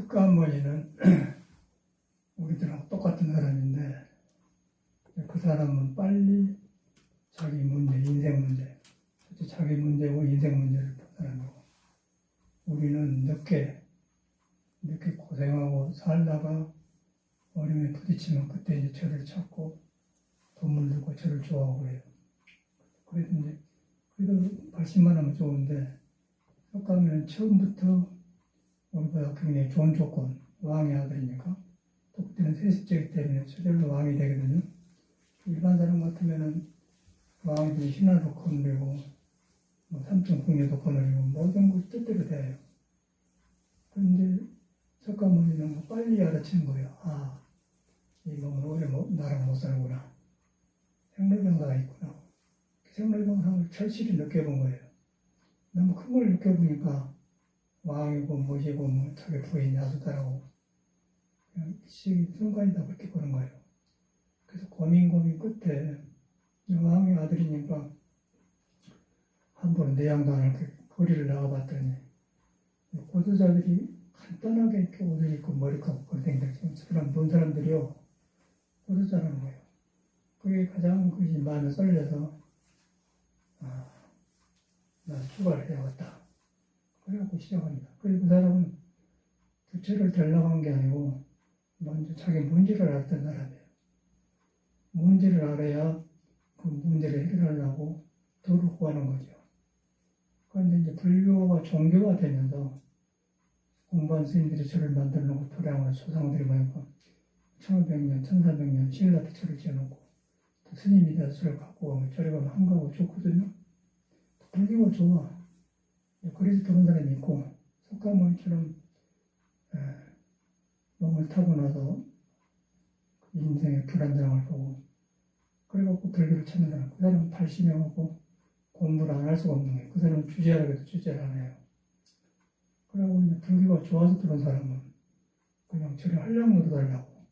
석가모니는 우리들하고 똑같은 사람인데 그 사람은 빨리 자기 문제, 인생 문제, 자기 문제고 인생 문제를 푼 사람이고 우리는 늦게 고생하고 살다가 어려움에 부딪히면 그때 이제 저를 찾고 돈을 들고 저를 좋아하고 그래요. 그래도 발심만 하면 좋은데 석가모니는 처음부터 우리보다 굉장히 좋은 조건, 왕의 아들이니까 또 그때는 세습제이기 때문에 저절로 왕이 되거든요. 일반 사람 같으면은 왕이 신하도 거느리고 삼촌 궁예도 거느리고 모든 걸 뜻대로 돼요. 그런데 석가모니는 빨리 알아챈 거예요. 아, 이 몸은 오래 나랑 못 살구나. 생로병사가 있구나. 생로병사를 절실히 느껴본 거예요. 너무 큰 걸 느껴보니까 왕이고 뭐지고 뭐 자기 부인 야수다라고 그냥 순간이 다 그렇게 보는 거예요. 그래서 고민 끝에 왕의 아들이니까 한 번은 내양당을 거리를 나가봤더니 고도자들이 간단하게 이렇게 옷을 입고 머리 감고 걸댕댕 사람 본 사람들이요 고도자라는 거예요. 그게 가장 그것이 마음에 썰려서 나 휴가를 해야겠다. 그래갖고 시작합니다. 그리고 그 사람은 부처를 되려고 게 아니고 먼저 자기 문제를 알았던 사람이에요. 문제를 알아야 그 문제를 해결하려고 도를 구하는 거죠. 그런데 이제 불교가 종교가 되면서 공부한 스님들이 절을 만들어 놓고 도량을 조상들이 모이고 1500년, 1400년 신라때 절을 지어놓고 또 스님이 돼서 절을 갖고 오면 절에 가면 한가하고 좋거든요. 불교가 좋아. 그래서 그런 사람이 있고 석가모니처럼 몸을 타고 나서 인생의 불안정을 보고 그래갖고 불교를 찾는 사람. 그 사람은 발심해갖고 공부를 안 할 수가 없는 거예요. 그 사람은 주제하라고 해도 주제를 안 해요. 그러고 이제 불교가 좋아서 들어온 사람은 그냥 저리 한량 노릇하려고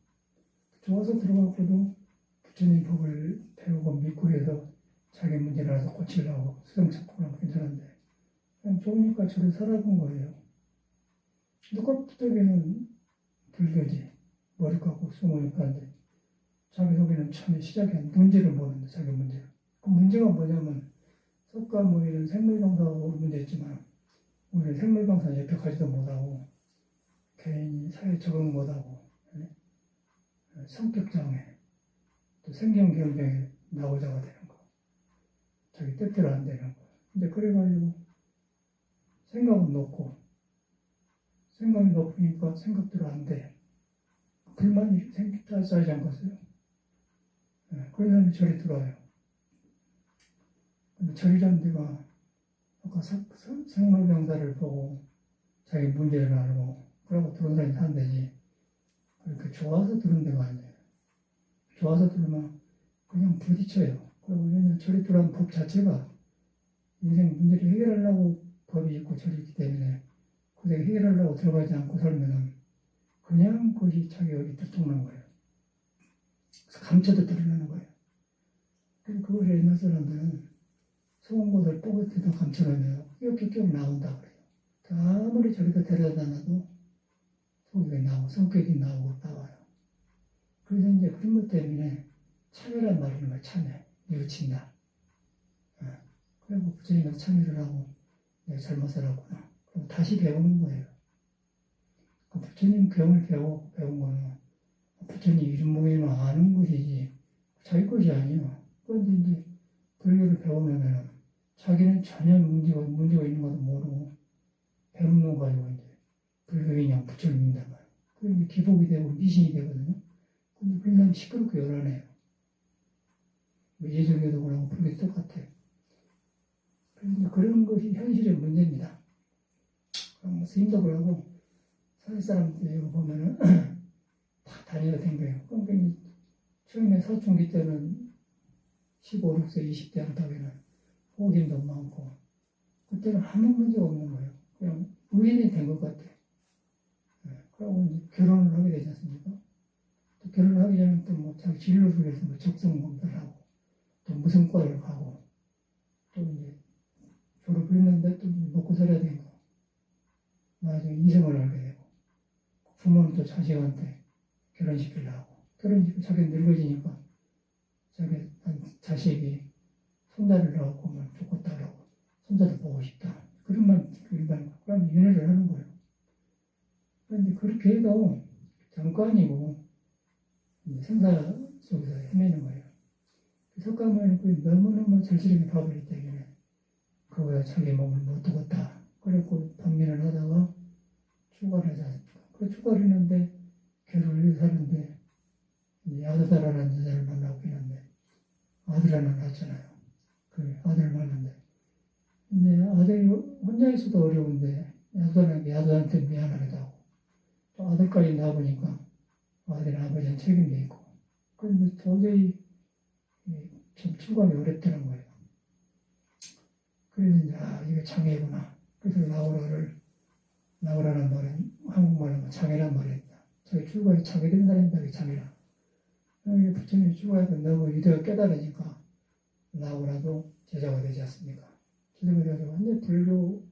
좋아서 들어가고도 부처님 법을 배우고 믿고 해서 자기 문제를 알아서 고치려고 수정 찾고 그러면 괜찮은데 그냥 좋으니까 저를 살아본 거예요. 누가 부득이는 불교지. 머리 깎고 숨으니까 이제 자기 속에는 처음에 시작이 문제를 모르는데 자기 문제를. 그 문제가 뭐냐면 석가모니는 생물병사하고 문제있지만 우리는 생물병사 예벽하지도 못하고 개인이 사회에 적응 못하고 성격장애 또 생경경쟁에 나오자가 되는 거. 자기 뜻대로 안 되는 거. 근데 그래가지고 생각은 높고 생각이 높으니까 생각대로 안 돼. 불만이 쌓이지 않겠어요? 그런 사람이 절에 들어와요. 근데 절이라는 데가 아까 생로병사를 보고 자기 문제를 알고 그러고 들어온 사람이 사는 데지 그렇게 좋아서 들은 데가 아니에요. 좋아서 들으면 그냥 부딪혀요. 그리고 왜냐면 절에 들어온 법 자체가 인생 문제를 해결하려고 법이 있고 절이 있기 때문에 그게 해결하려고 들어가지 않고 살면은 그냥 그것이 자기 여기 들통난 거예요. 그래서 감춰도 드러나는 거예요. 그리고 그걸 옛날 사람들은 소금 것을 뽀개트도 감춰놓으면 끼옥끼옥 나온다 그래요. 아무리 저리가 데려다 놔도 속이 나오고 성격이 나오고 나와요. 그래서 이제 그런 것 때문에 참여란 말이 있는 거예요. 참여. 뉘우친다. 그리고 부처님께서 참여를 하고 내가 잘못 살았구나. 그리고 다시 배우는 거예요. 그 부처님 경을 배운 거는 부처님 이름 모임을 아는 것이지 자기 것이 아니에요. 그런데 이제 불교를 배우면은 자기는 전혀 문제가 있는 것도 모르고 배운 거 가지고 이제 불교에 그냥 부처를 믿는단 말이에요. 그게 기복이 되고 미신이 되거든요. 근데 그런 사람이 시끄럽고 요란해요. 예술교도 그러고 불교도 똑같아요. 그래서 그런 것이 현실의 문제입니다. 그럼 스님도 그러고 사회 사람들 이거 보면은 다 다니가 댕겨요. 그러니까 처음에 사춘기 때는 15, 16세, 20대 한다면은 호기심도 많고 그때는 아무 문제가 없는 거예요. 그냥 우연히 된 것 같아요. 그러고 이제 결혼을 하게 되지 않습니까? 또 결혼을 하기 전에 또 뭐 자기 진로를 위해서 뭐 적성 공부하고 또 무슨 과를 가고 또 이제 졸업을 했는데 또 먹고 살아야 되니까 나중에 이성을 알게 되고 자식한테 결혼시키려고. 결혼시키고 자기 늙어지니까 자기 자식이 손자를 낳고 뭐 좋겠다 그러고 손자도 보고 싶다. 그런 말, 그럼 윤회를 하는 거예요. 그런데 그렇게 해도 잠깐이고 생사 속에서 헤매는 거예요. 석가모니는 너무너무 절실하게 봐버리기 때문에 그거야 자기 몸을 못 두겠다. 그래고 반면을 하다가 출가를 하지 않습니까? 그 출가를 했는데 결혼을 해서 사는데 야드다라는 여자를 만나고 있는데 아들 하나 낳았잖아요. 그 아들을 만났는데 이제 아들이 혼자 있어도 어려운데 야드한테 미안하기도 하고 또 아들까지 낳아보니까 아들은 아버지는 책임도 있고 그런데 도저히 좀 출가하기 어렵다는 거예요. 그래서 이제 이게 장애구나. 그래서 나오라는 말은 한국말로 장애란 말입니다. 저희 출가에 장애된 사람이다. 이게 장애라. 부처님이 출가해서 너무 이대로 깨달으니까 나오라도 제자가 되지 않습니까? 제자가 되어서 완전 불교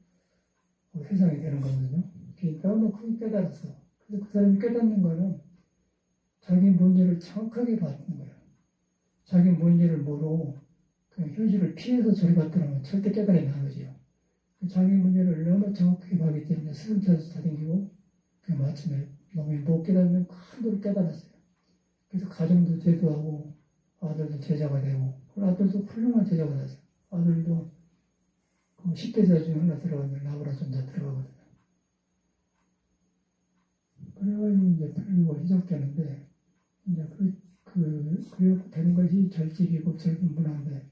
세상이 되는 거거든요. 그러니까 너무 크게 깨달았어. 그래서 그 사람이 깨닫는 거는 자기 문제를 정확하게 받는 거예요. 자기 문제를 모르고 그냥 현실을 피해서 저리 갔더라면 절대 깨달으면 안 되지요. 자기 문제를 너무 정확하게 봤기 때문에 스승 찾아서 다니고 그 마침에 놈이 못 깨달으면 큰 돌을 깨달았어요. 그래서 가정도 제도하고 아들도 제자가 되고 아들도 훌륭한 제자가 됐어요. 아들도 그 10대 제자 중에 하나 들어가면 나보라 존자 들어가거든요. 그래가지고 이제 불교가 시작되는데 이제 그래갖고 되는 것이 절집이고 절집 문화인데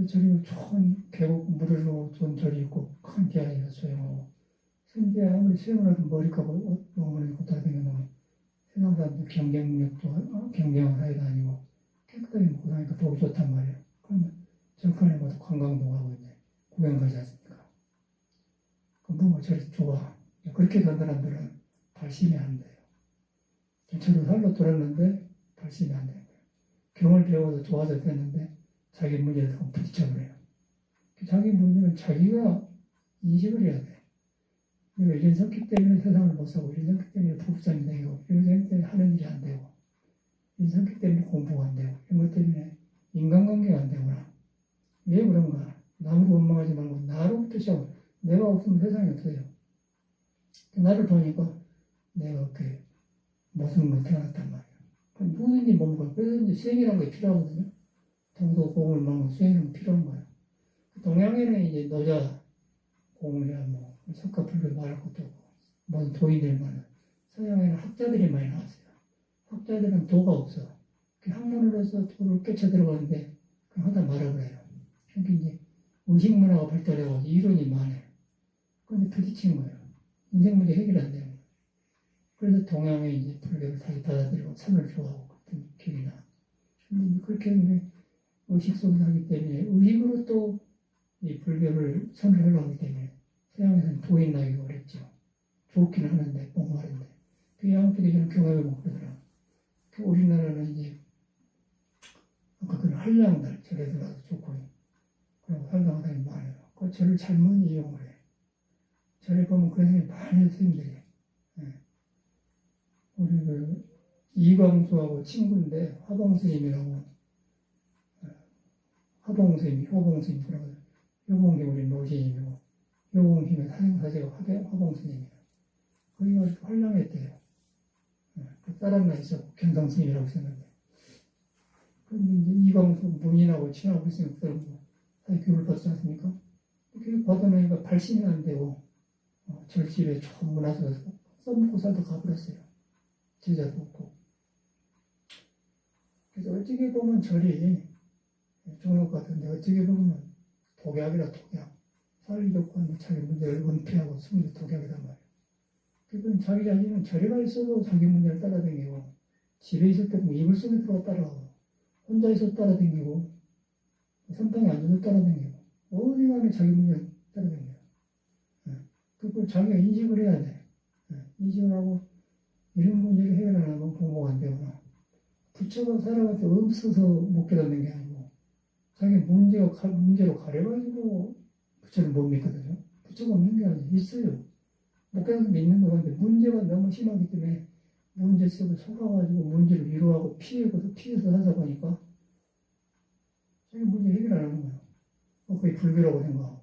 저리가 좋은 계곡 물으로 좋은 절이 있고 큰 계양이가 수영하고 선지에 아무리 수영을 해도 머리카락 너무 입고 다니면 세상 사람들 경쟁력도 경쟁을 하게 다니고 깨끗하게 먹고 다니까 보기 좋단 말이에요. 그러면 절간에 가서 관광도 가고 이제 구경 가지 않습니까? 그럼 뭐 저리 좋아. 그렇게 간 사람들은 발심이 안 돼요. 저도 살로 돌았는데 발심이 안 돼요. 경을 배워도 좋아져 되는데 자기 문제에 더 부딪혀버려요. 자기 문제는 자기가 인식을 해야 돼. 내가 이런 성격 때문에 세상을 못 사고, 이런 성격 때문에 부부싸움이 되고, 이런 성격 때문에 하는 일이 안 되고, 이런 성격 때문에 공부가 안 되고, 이런 것 때문에 인간관계가 안 되구나. 왜 그런가? 남을 원망하지 말고 나로부터 시작하고, 내가 없으면 세상이 없어요. 나를 보니까 내가 이렇게 모습으로 태어났단 말이에요. 누구든지 뭔가, 그래서 이제 수행이라는 게 필요하거든요. 동도 공을 먹는 수행은 필요한 거예요. 동양에는 이제 노자 공이야 뭐 석가불교 말할 것도 없고 뭔 도인들 많아. 서양에는 학자들이 많이 나왔어요. 학자들은 도가 없어. 학문으로서 도를 깨쳐 들어가는데 그냥 하다 말아버려요. 그러니까 이제 의식 문화가 발달해가지고 이론이 많아요. 그런데 부딪힌 거예요. 인생 문제 해결 안 되는 거예요. 그래서 동양에 이제 불교를 다시 받아들이고 산을 좋아하고 그랬던 기억이 나. 근데 그렇게 하는 의식 속에서 하기 때문에 의식으로 또 이 불교를 선을 하기 때문에 서양에서는 도인 나기가 어렵죠. 좋기는 하는데 뽕하는데 그 양쪽에 저는 경험해보고 그러더라고요. 우리나라는 이제 아까 그런 한량들 절에 들어가서 좋고 그리고 한량들이 많아요. 그 절을 잘못 이용을 해. 절에 보면 그런 생각이 많이 스님들이 우리 그 이광수하고 친구인데 화봉스님이라고 화봉스님, 효봉스님 그러거든요. 효봉이 우리 노지님이고 효봉님의 사행사제가 화봉스님이에요. 거기가 활량했대요. 그 다른 날 있었고 견성스님이라고 있었는데 그런데 이제 이광수 문인하고 친하고 있으면 그런 사회 교육을 받지 않습니까? 교육 받아놓으니까 발심이 안 되고 절집에 좋은 문화에서 써먹고 살다 가버렸어요. 제자도 없고. 그래서 어떻게 보면 절이 종록 같은데 어떻게 보면 독약이라 독약. 살기 좋고 자기 문제를 은폐하고 숨는 독약이란 말이에요. 그건 자기 자신은 절에 가 있어도 자기 문제를 따라다니고 집에 있을 때도 이불 속에 들어가 따라가고 혼자 있어도 따라다니고 선방에 앉아서 따라다니고 어디 가면 자기 문제를 따라다녀요. 그걸 자기가 인식을 해야 돼. 인식을 하고 이런 문제를 해결하려면 공부가 안 되구나. 부처가 사람한테 없어서 못 깨닫는 게 아니고 자기 문제로 가려가지고 부처를 못 믿거든요. 부처가 없는 게 아니에요. 있어요. 못 깨닫고 믿는 거 같은데 문제가 너무 심하기 때문에 문제 속에 속아가지고 문제를 위로하고 피해서 하다 보니까 자기 문제 해결 안 하는 거예요. 그게 불교라고 생각하고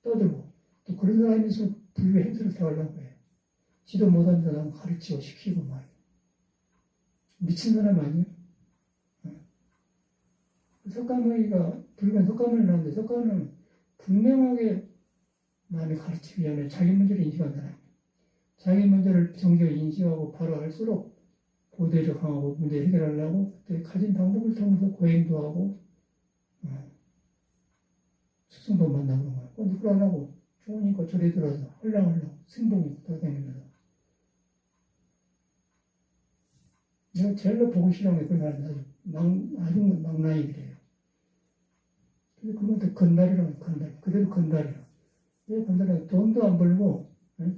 떠들고 또 그런 사람에서 불교 행세를 해가려고 해요. 지도 못하는 사람 가르치고 시키고 말이에요. 미친 사람 아니에요? 석가모니가 불교는 석가모니 나오는데 석가모니는 분명하게 남이 가르치기 전에 자기 문제를 인식한 사람이에요. 자기 문제를 정직하게 인식하고 바로 알수록 보대를 강하고 문제 해결하려고 그때 가진 방법을 통해서 고행도 하고 스승도 만나는 거예요. 근데 그러려고 좋으니까 절에 들어서 헐렁헐렁 승봉이 떠다니면서 내가 제일로 보고 싫어하는 게 그 사람이 아주 망나니들이에요. 근데 그것도 건달이라고 해요. 건달. 그대로 건달이에요. 왜 건달이에요? 돈도 안 벌고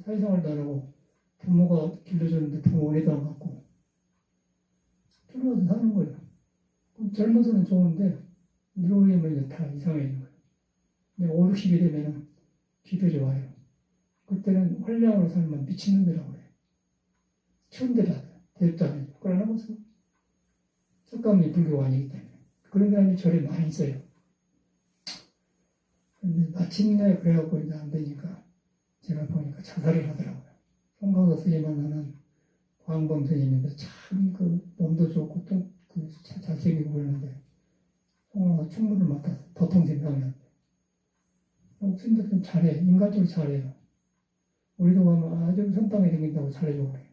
사회생활도 안 하고 부모가 길러줬는데 부모 은혜도 안 받고 들어가서 사는 거예요. 그럼 젊어서는 좋은데 늙으면 이제 다 이상해지는 거예요. 근데 5, 60이 되면 기들이 와요. 그때는 활량으로 살면 미친놈이라고 해요. 추운 데다 대입도 안 해요. 그러나면서 석가모니 불교가 아니기 때문에 그런 사람이 절에 많이 있어요. 근데 마침내 그래갖고 이제 안 되니까 제가 보니까 자살을 하더라고요. 송광도 스님 만나는 광범 스님인데 참 그 몸도 좋고 또 그 잘생기고 그러는데 송광도 충무를 맡아서 도통생상이었는데 스님들 좀 잘해. 인간적으로 잘해요. 우리도 가면 아주 선방에 생긴다고 잘해주고 그래요.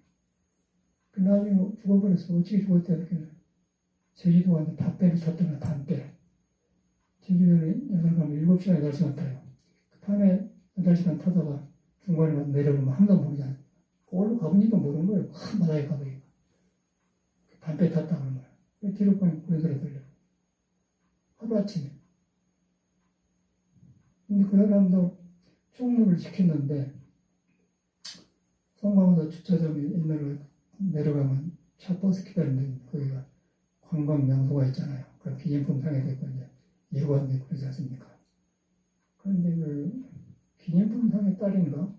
그 나중에 죽어버렸어. 어찌 죽었대 이렇게 제주도 갔는데 밥배를 탔더라. 담배. 제주도는 8시간, 7시간, 8시간 타요. 그 밤에 8시간 타다가 중간에 내려오면 항상 모르잖아요. 그걸로 가보니까 모르는 거예요. 큰 바다에 가보니까. 담배 탔다 그런 거예요. 뒤로 보면 그런 소리 들려요. 하루아침에. 근데 그 사람도 충무를 지켰는데 송광도 주차장에 옛날에 내려가면 차 버스 기다리는데 거기가 관광 명소가 있잖아요. 그 기념품 상에 되고 이제 예고한데 그러지 않습니까? 그런데 그 기념품 상의 딸인가?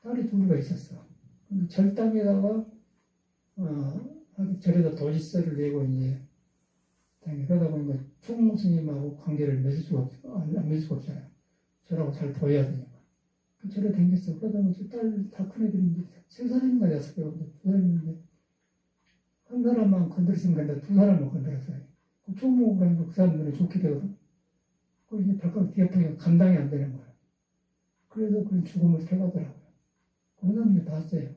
딸이 둘이가 있었어. 근데 절당에다가 절에다 도지세를 내고 이제 그러다 보니까 총무 스님하고 관계를 맺을 수가 없어. 안 맺을 수가 없잖아요. 저라고 잘 보여야 되니까. 그 절에 댕겼어. 그러다 보니까 딸 다 큰 애들이 이제 3살인가 6살, 2살인데 한 사람만 건드렸으면 된다. 2사람만 건드렸어요. 그 총무가 하니까 그 사람 눈에 좋게 되거든. 그 이제 발가락 뒤에 보니까 감당이 안 되는 거예요. 그래서 그런 죽음을 택하더라고요. 그런 사람들 봤어요.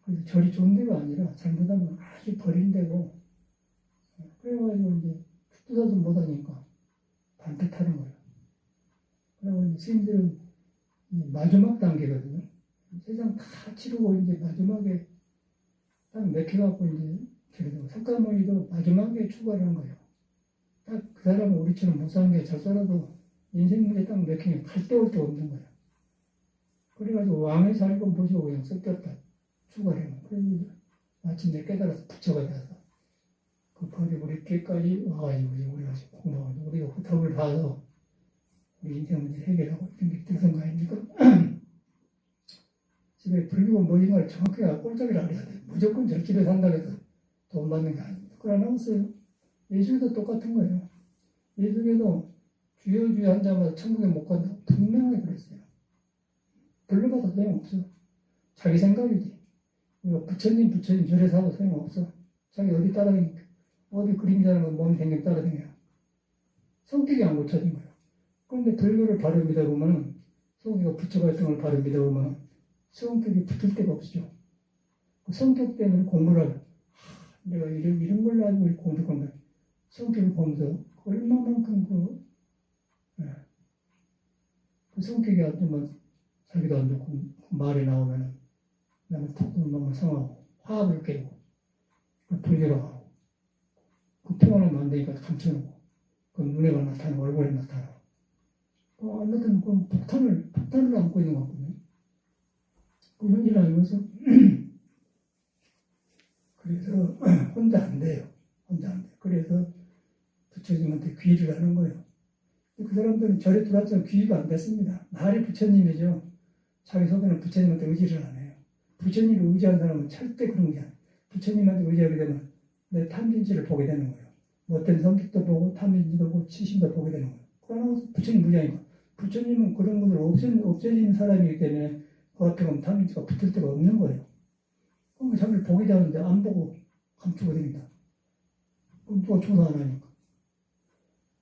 그래서 절이 좋은 데가 아니라 잘못하면 아주 버린 데고, 그래가지고 이제 축도사도 못하니까 반패타는 거예요. 그리고 이제 스님들은 마지막 단계거든요. 세상 다 치르고 이제 마지막에 딱 맥혀갖고 이제 그래도 석가모니도 마지막에 출가를 한 거예요. 딱 그 사람은 우리처럼 못 사는 게 잘 살아도 인생 문제 딱 맥히면 갈 데 올 데 없는 거예요. 그래가지고 왕의 자리고 모시고 그냥 섞였다. 출가를 해요. 그래서 마침내 깨달아서 부처가 돼서 그 버리고 우리 길까지 와가지고 우리가 공부하고 우리가 그 덕을 봐서 우리 인생 문제 해결하고 이런 게 되는 거 아닙니까? 집에 불교가 뭐인가를 정확하게 꼴짝이를 알아야 돼. 무조건 절집에 산다고 해서 돈 받는 게 아닙니다. 그걸 나왔어요. 예수에도 똑같은 거예요. 예수에도 주여 한자마자 천국에 못 간다고 분명하게 그랬어요. 불러봐도 소용없어. 자기 생각이지. 우리가 부처님 절에 사도 소용없어. 자기 어디 따라다니까. 어디 그림자는 건 몸이 생겨 따라다녀요. 성격이 안 고쳐진 거예요. 그런데 불교를 바로 믿어보면 성격이 부처 갈등을 바로 믿어보면 성격이 붙을 데가 없죠. 그 성격 때문에 공부를 하고 내가 이런 걸로 가지고 공부한 성격을 보면서 얼마만큼 그 성격이 안 좋으면 자기도 안 좋고 말이 나오면 남을 너무 상하고 화합을 깨고 불교로 하고 그 평안하면 안 되니까 감춰놓고 그 눈에가 나타나고 얼굴에 나타나고 안 나타나면 그 폭탄을 안고 있는 것 같거든요. 그 현실을 알면서 그래서 혼자 안 돼요. 그래서 부처님한테 귀의를 하는 거예요. 그 사람들은 절에 들어왔지만 귀의가 안 됐습니다. 말이 부처님이죠. 자기 속에는 부처님한테 의지를 안 해요. 부처님을 의지한 사람은 절대 그런 게 아니야. 부처님한테 의지하게 되면 내 탐진치를 보게 되는 거예요. 어떤 성격도 보고 탐진치도 보고 치심도 보게 되는 거예요. 그러나 부처님 의지하니까. 부처님은 그런 것을 없애지는 사람이기 때문에 그 앞에 가면 탐진치가 붙을 데가 없는 거예요. 그럼 자기를 보게 되는데 안 보고 감추고 됩니다. 그럼 누가 조사 안 하니까.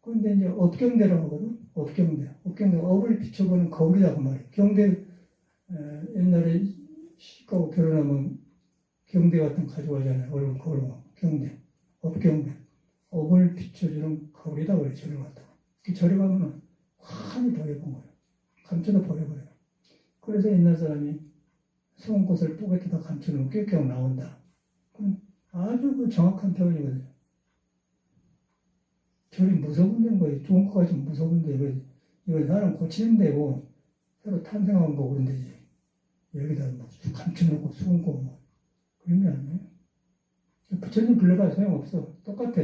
그런데 이제 업경대라고 하거든. 업경대. 업을 비춰보는 거울이다 그 말이에요. 경대 옛날에 시집가고 결혼하면 경대 같은 거 가져가잖아요. 얼굴 거울 경대. 업경대. 업을 비춰주는 거울이다 그래 절에 갔다가. 절에 가면은 환히 보여본 거예요. 감춰도 보여버려요. 그래서 옛날 사람이 송곳을 뿌개뜨다 감추는 꾀껴 나온다. 그럼 아주 그 정확한 표현이거든요. 절이 무서운 데인 거예요. 좋은 거 가지고 무서운 데. 이거 사람 고치는 데고, 새로 탄생한 거고 그런 데지. 여기다 뭐 감춰놓고 숨고 뭐. 그런 게 아니에요. 부처님 불러봐야 소용없어. 똑같아.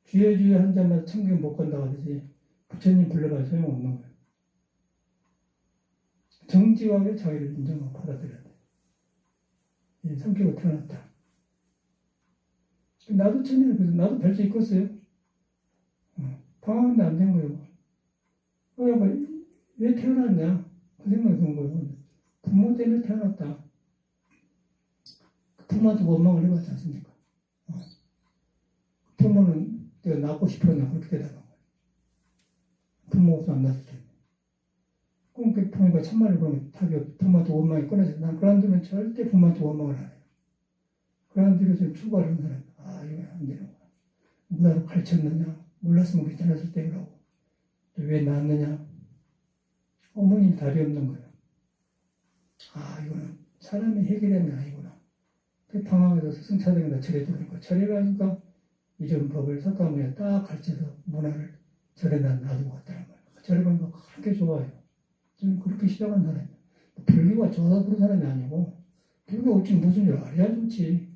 주여 한 잔만 참견 못 간다고 하듯이 부처님 불러봐야 소용없는 거예요. 정지하게 자기를 인정하고 받아들여야 돼. 이 성격으로 태어났다. 나도 처음에는 그래서 나도 별 수 있겠어요. 방황인데 안 된 거예요. 왜 태어났냐? 그 생각이 든 거예요. 부모 때문에 태어났다. 부모한테 원망을 해봤지 않습니까? 부모는 내가 낳고 싶었나 그렇게 되다가 부모 없어 안 낳았을 텐데. 그럼 그 부모가 참말로 그러면 답이 없고 부모한테 원망이 끊어져. 난 그런 데는 절대 부모한테 원망을 안 해요. 그런 데로 지금 출발을 한 사람. 이거 안 되는 거야. 누가 가르쳤느냐? 몰랐으면 괜찮았을 때라고. 왜 낳았느냐? 어머님 답이 없는 거예요. 이거는 사람이 해결하는 게 아니구나. 그 방황에서 스승차등에다 절에 들으니까 절에 가니까 이런 법을 석가모니가 딱 가르쳐서 문화를 절에다 놔두고 갔다는 거예요. 절에 가니까 그렇게 좋아요. 저는 그렇게 시작한 사람이에요. 불교가 좋아서 그런 사람이 아니고 불교 어찌 무슨 일 알아야 좋지.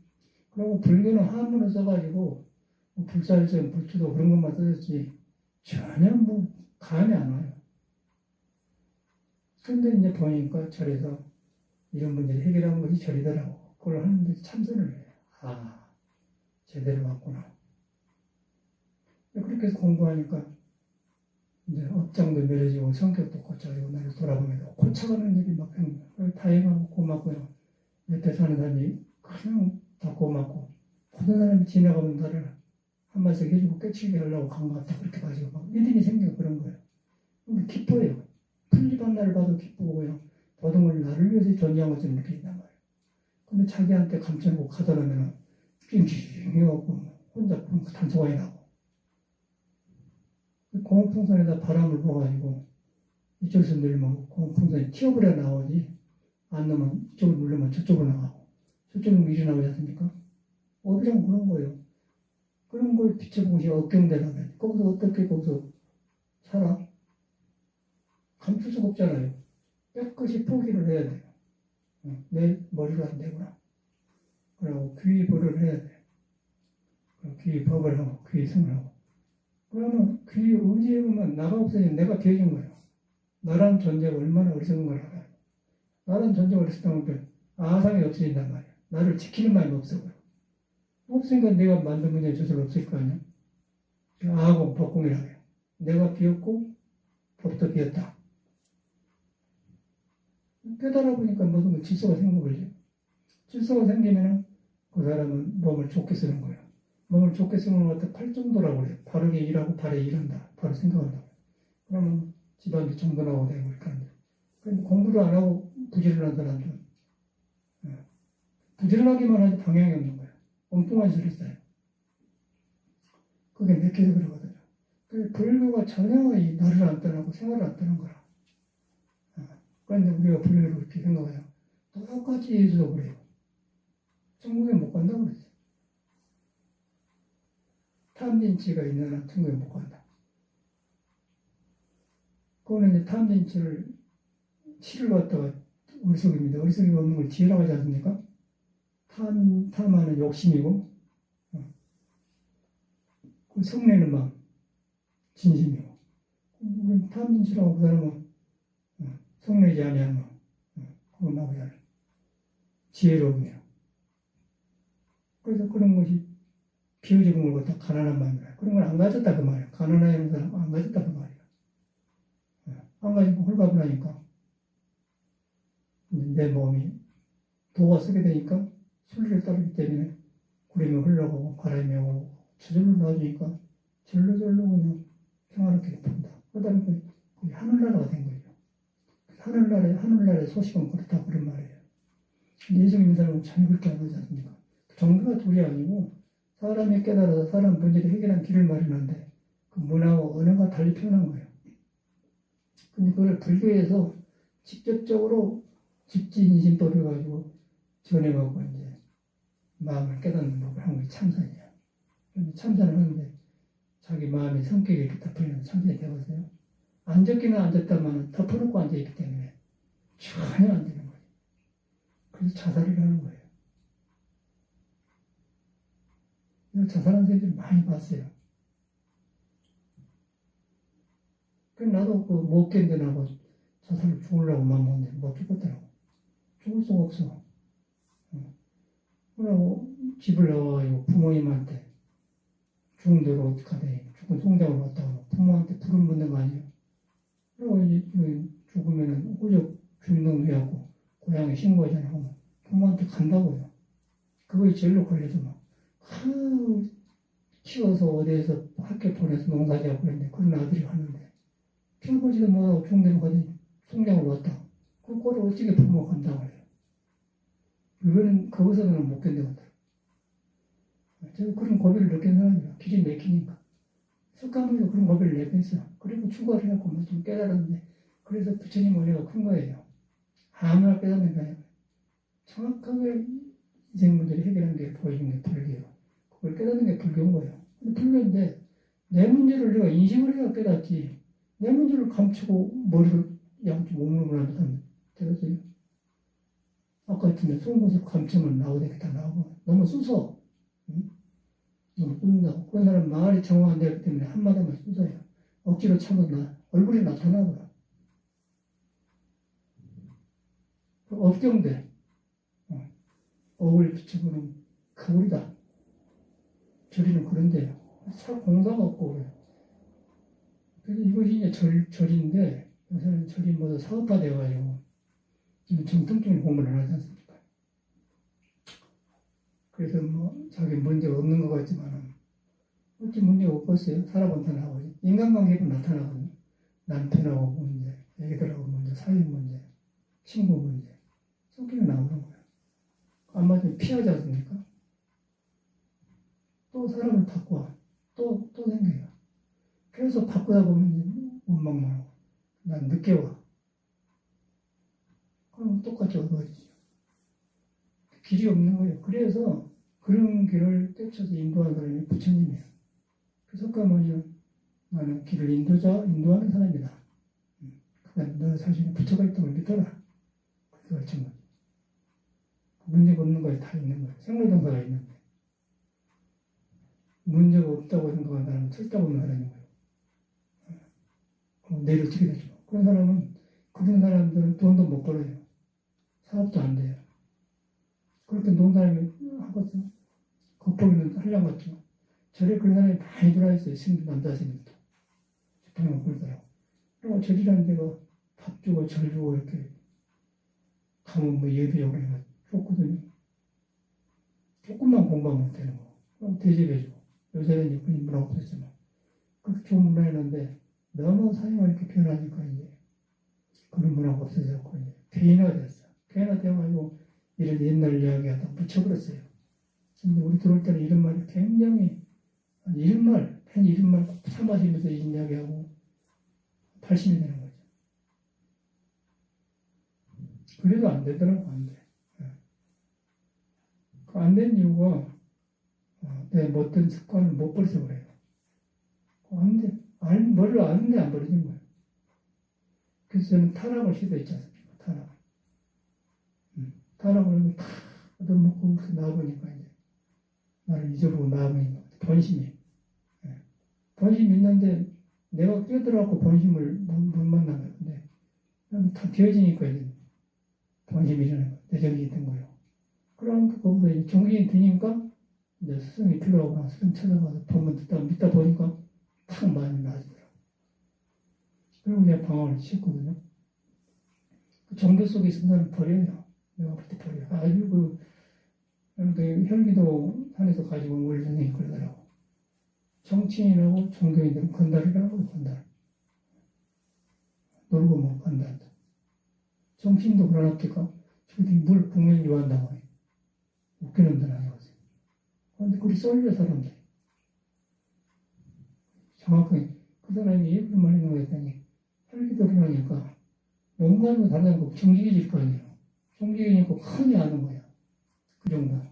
그리고 불교는 한문을 써가지고 불살전, 불투도 그런 것만 써졌지 전혀 감이 안 와요. 근데 이제 보니까 절에서 이런 문제를 해결하는 것이 절이더라고. 그걸 하는데 참선을 해요. 제대로 왔구나. 그렇게 해서 공부하니까 이제 업장도 멸해지고 성격도 고쳐지고 나를 돌아보면서 고쳐가는 일이 막 다행하고 고맙고요. 옆에 사는 사람이 그냥 다 고맙고 모든 사람이 지나가면 나를 한 말씩 해주고 깨치게 하려고 간 것 같다. 그렇게 가지고 막 믿음이 생기고 그런 거예요. 기뻐요. 풀립한 나를 봐도 기쁘고요. 모든 걸 나를 위해서 존재한 것처럼 느낀단 말이에요. 근데 자기한테 감춰놓고 가다놓으면 낑낑해갖고 혼자 단소가 나고 공업풍선에다 바람을 부어가지고 이쪽에서 늘면 공업풍선이 튀어버려 나오지 안 넣으면 이쪽으로 누르면 저쪽으로 나가고 저쪽으로 밀이 나오지 않습니까? 어디랑 그런 거예요. 그런 걸 비춰본 것이 억경대라면 거기서 어떻게 거기서 살아? 감출 수가 없잖아요. 깨끗이 포기를 해야 돼요. 내 머리로 안 되구나. 그리고 귀의벌을 해야 돼. 귀의법을 하고 귀의승을 하고. 그러면 귀의 의지에 보면 나가 없어지면 내가 되어진 거예요. 나란 존재가 얼마나 어리석은 걸 알아요. 나란 존재가 어리석다면 아상이 없어진단 말이에요. 나를 지키는 마음이 없어요. 없으니까 내가 만든 문제에 저절로 없을 거 아니야. 아하고 법공이라고 해요. 내가 비었고 법도 비었다. 깨달아 보니까 모든 건 질서가 생겨버리죠. 질서가 생기면 그 사람은 몸을 좋게 쓰는 거예요. 몸을 좋게 쓰는 것도 팔정도라고 그래요. 바르게 일하고 바르게 일한다. 바로 생각한다. 그러면 집안도 정돈하고 되고 이렇게 하는데. 그런데 공부를 안 하고 부지런한 사람들은 부지런하기만 하지 방향이 없는 거예요. 엉뚱한 소리 써요. 그게 내게서 그러거든요. 불교가 전혀 이 나를 안 떠나고 생활을 안 떠난 거라. 그런데 우리가 불교를 그렇게 생각해요. 똑같이 예수도 그래요. 천국에 못 간다고 그랬어요. 탐진치가 있는 한 천국에 못 간다. 그거는 이제 탐진치를 치를 갖다가 어리석입니다. 어리석이 없는 걸 지혜라고 하지 않습니까? 탐하는 욕심이고, 그 성내는 마음, 진심이고. 우리는 탐진치라고 그 사람은 성내지 아니하는 마음, 그거 나오지 않아요. 지혜로움이에요. 그래서 그런 것이 비어지고 물고 다 가난한 마음이라. 그런 걸 안 가졌다 그 말이에요. 가난한 사람 안 가졌다 그 말이에요. 안 가지고 홀가분하니까 내 몸이 도가 쓰게 되니까 순리를 따르기 때문에 구름이 흘러가고 바람이 오고 저절로 놔주니까 절로 그냥 평화롭게 푼다. 그러다 보니까 거의 하늘나라가 된 거예요. 하늘나라의 소식은 그렇다 그런 말이에요. 근데 예수 믿는 사람은 전혀 그렇게 안 하지 않습니까? 종교가 둘이 아니고 사람이 깨달아서 사람 문제를 해결하는 길을 마련하는데 그 문화와 언어가 달리 표현한 거예요. 근데 그걸 불교에서 직접적으로 집지인심법을 가지고 전해가고 이제 마음을 깨닫는 법을 한 게 참선이에요. 참선을 하는데 자기 마음의 성격이 이렇게 덮어있는 참선이 되어서요. 앉았기는 앉았다만 덮어놓고 앉아있기 때문에 전혀 안 되는 거예요. 그래서 자살을 하는 거예요. 자살한 사람들을 많이 봤어요. 그래서 나도 못 견뎌나고 자살을 죽으려고 마음먹는데 못 죽었더라고. 죽을 수가 없어. 그러고 집을 나와가지고 부모님한테 죽은 대로 어떡하대. 죽은 송장으로 왔다고 부모한테 불을 묻는 거 아니에요. 그리고 이제 죽으면은 호적 주민등록해갖고 고향에 신고하잖아요. 부모한테 간다고요. 그거에 제일로 걸려서 막 키워서 어디에서 학교 보내서 농사지하고 그랬는데 그런 아들이 하는데 피워보지도 못하고 죽은 대로 가더니 송장으로 왔다. 그 꼴을 어찌게 부모가 간다고 해요. 이거는 거기서는 못 견뎌간다. 제가 그런 고비를 느낀 사람이라 길이 막히니까 습관으로 그런 고비를 내뺐어요. 그리고 추구를 해갖고 좀 깨달았는데 그래서 부처님 은혜가 큰 거예요. 아무나 깨닫는 게 아니라 정확하게 인생 문제를 해결하는 게 보여주는 게 불교예요. 그걸 깨닫는 게 불교인 거예요. 근데 불교인데 내 문제를 내가 인식을 해야 깨닫지 내 문제를 감추고 머리를 양쪽 오물오물 하면 되겠어요. 아까 같은 속모습 감추면 나오게 다 나오고 너무 쑤서 너무 쑤는다고 그런 사람 말이 정화 안 되기 때문에 한마디만 쑤서요. 억지로 참으면 얼굴이 나타나고요. 업경대 억을 비춰보는 거울이다. 절이는 그런데요. 참 공사가 없고 그래요. 그래서 이것이 이제 절인데 요새는 절이 모두 사업화되어가지고 정통적인 공부를 안 하지 않습니까? 그래서 뭐 자기 문제가 없는 것 같지만 어찌 문제가 없겠어요? 살아본다 나오고 인간관계가 나타나거든요. 남편하고 문제, 애기들하고 문제, 사회 문제, 친구 문제 성격이 나오는 거예요. 아마도 피하지 않습니까? 또 사람을 바꿔 또 생겨요. 계속 바꾸다 보면 원망만 하고 난 늦게 와. 그럼 똑같이 어두워지죠. 길이 없는 거예요. 그래서 그런 길을 떼쳐서 인도하는 사람이 부처님이에요. 그래서 뭐냐 나는 길을 인도하는 사람이다. 그러니까 너 자신의 부처가 있다고 믿어라. 그래서 가르친 거죠. 문제가 없는 거에 다 있는 거예요. 생로병사가 있는데 문제가 없다고 생각하는 사람은 쓸데없는 사람인 거예요. 내일 어떻게 되죠? 그런 사람들은 돈도 못 벌어요. 사업도 안 돼요. 그렇게 논 사람이 하겠어? 겉보기는 한량 같죠. 절에 그런 사람이 많이 들어와있어요. 신도 남자신도. 집행을 그러더라고. 그리고 절이라는 데가 밥 주고 절 주고 이렇게 가면 뭐 예배하고 그래가 좋거든요. 조금만 공부하면 못 되는 거. 그럼 대접해주고. 요새는 이제 그런 문화가 없었지만. 그렇게 좋은 문화였는데 너무 사회가 이렇게 변하니까 이제 그런 문화가 없어졌고 이제 개인화가 됐어요. 개인화 되어가지고 이런 옛날 이야기하다 묻혀버렸어요. 근데 우리 들어올 때는 이런 말이 굉장히 팬 이런 말 참아지면서 이런 이야기하고 80이 되는 거죠. 그래도 안 되더라고, 안 돼. 안 된 이유가 내 못된 습관을 못 버려서 그래요. 안 돼. 머리를 아는데 안 버려진 거예요. 그래서 저는 타락을 시도했지 않습니까? 타락을 하면 다 얻어먹고 이렇게 나와보니까 이제 나를 잊어보고 나와보니까 본심이. 본심이 있는데 내가 끼어들어갖고 본심을 못 만난 거예요. 근데 다 비워지니까 이제 본심이라는 거, 내정이 있던 거예요. 그러니까 거기서 이제 종기이 드니까 이제 스승이 필요하구나. 스승 찾아가서 보면 믿다 보니까 탁 많이 나아지더라고요. 그리고 이제 방황을 시켰거든요. 그 종교 속에 있는 사람은 버려요. 내가 볼 때 버려요. 아주 혈기도 산에서 가지고 온 원리 선생님이 그러더라고. 정치인하고 종교인들은 건달이라고 건달. 놀고 뭐 건달. 정치인도 그러나니까 저들이 물 국민 요한다고 해. 웃기는 데는 아니거든요. 그런데 그리 쏠려 사람들이. 정확하게 그 사람이 예쁜 말이 있는 거 했더니 혈기도 그러니까 몸 가지고 다른 거 정직해질 거 아니에요. 정직이니까 흔히 아는 거야. 그 정도.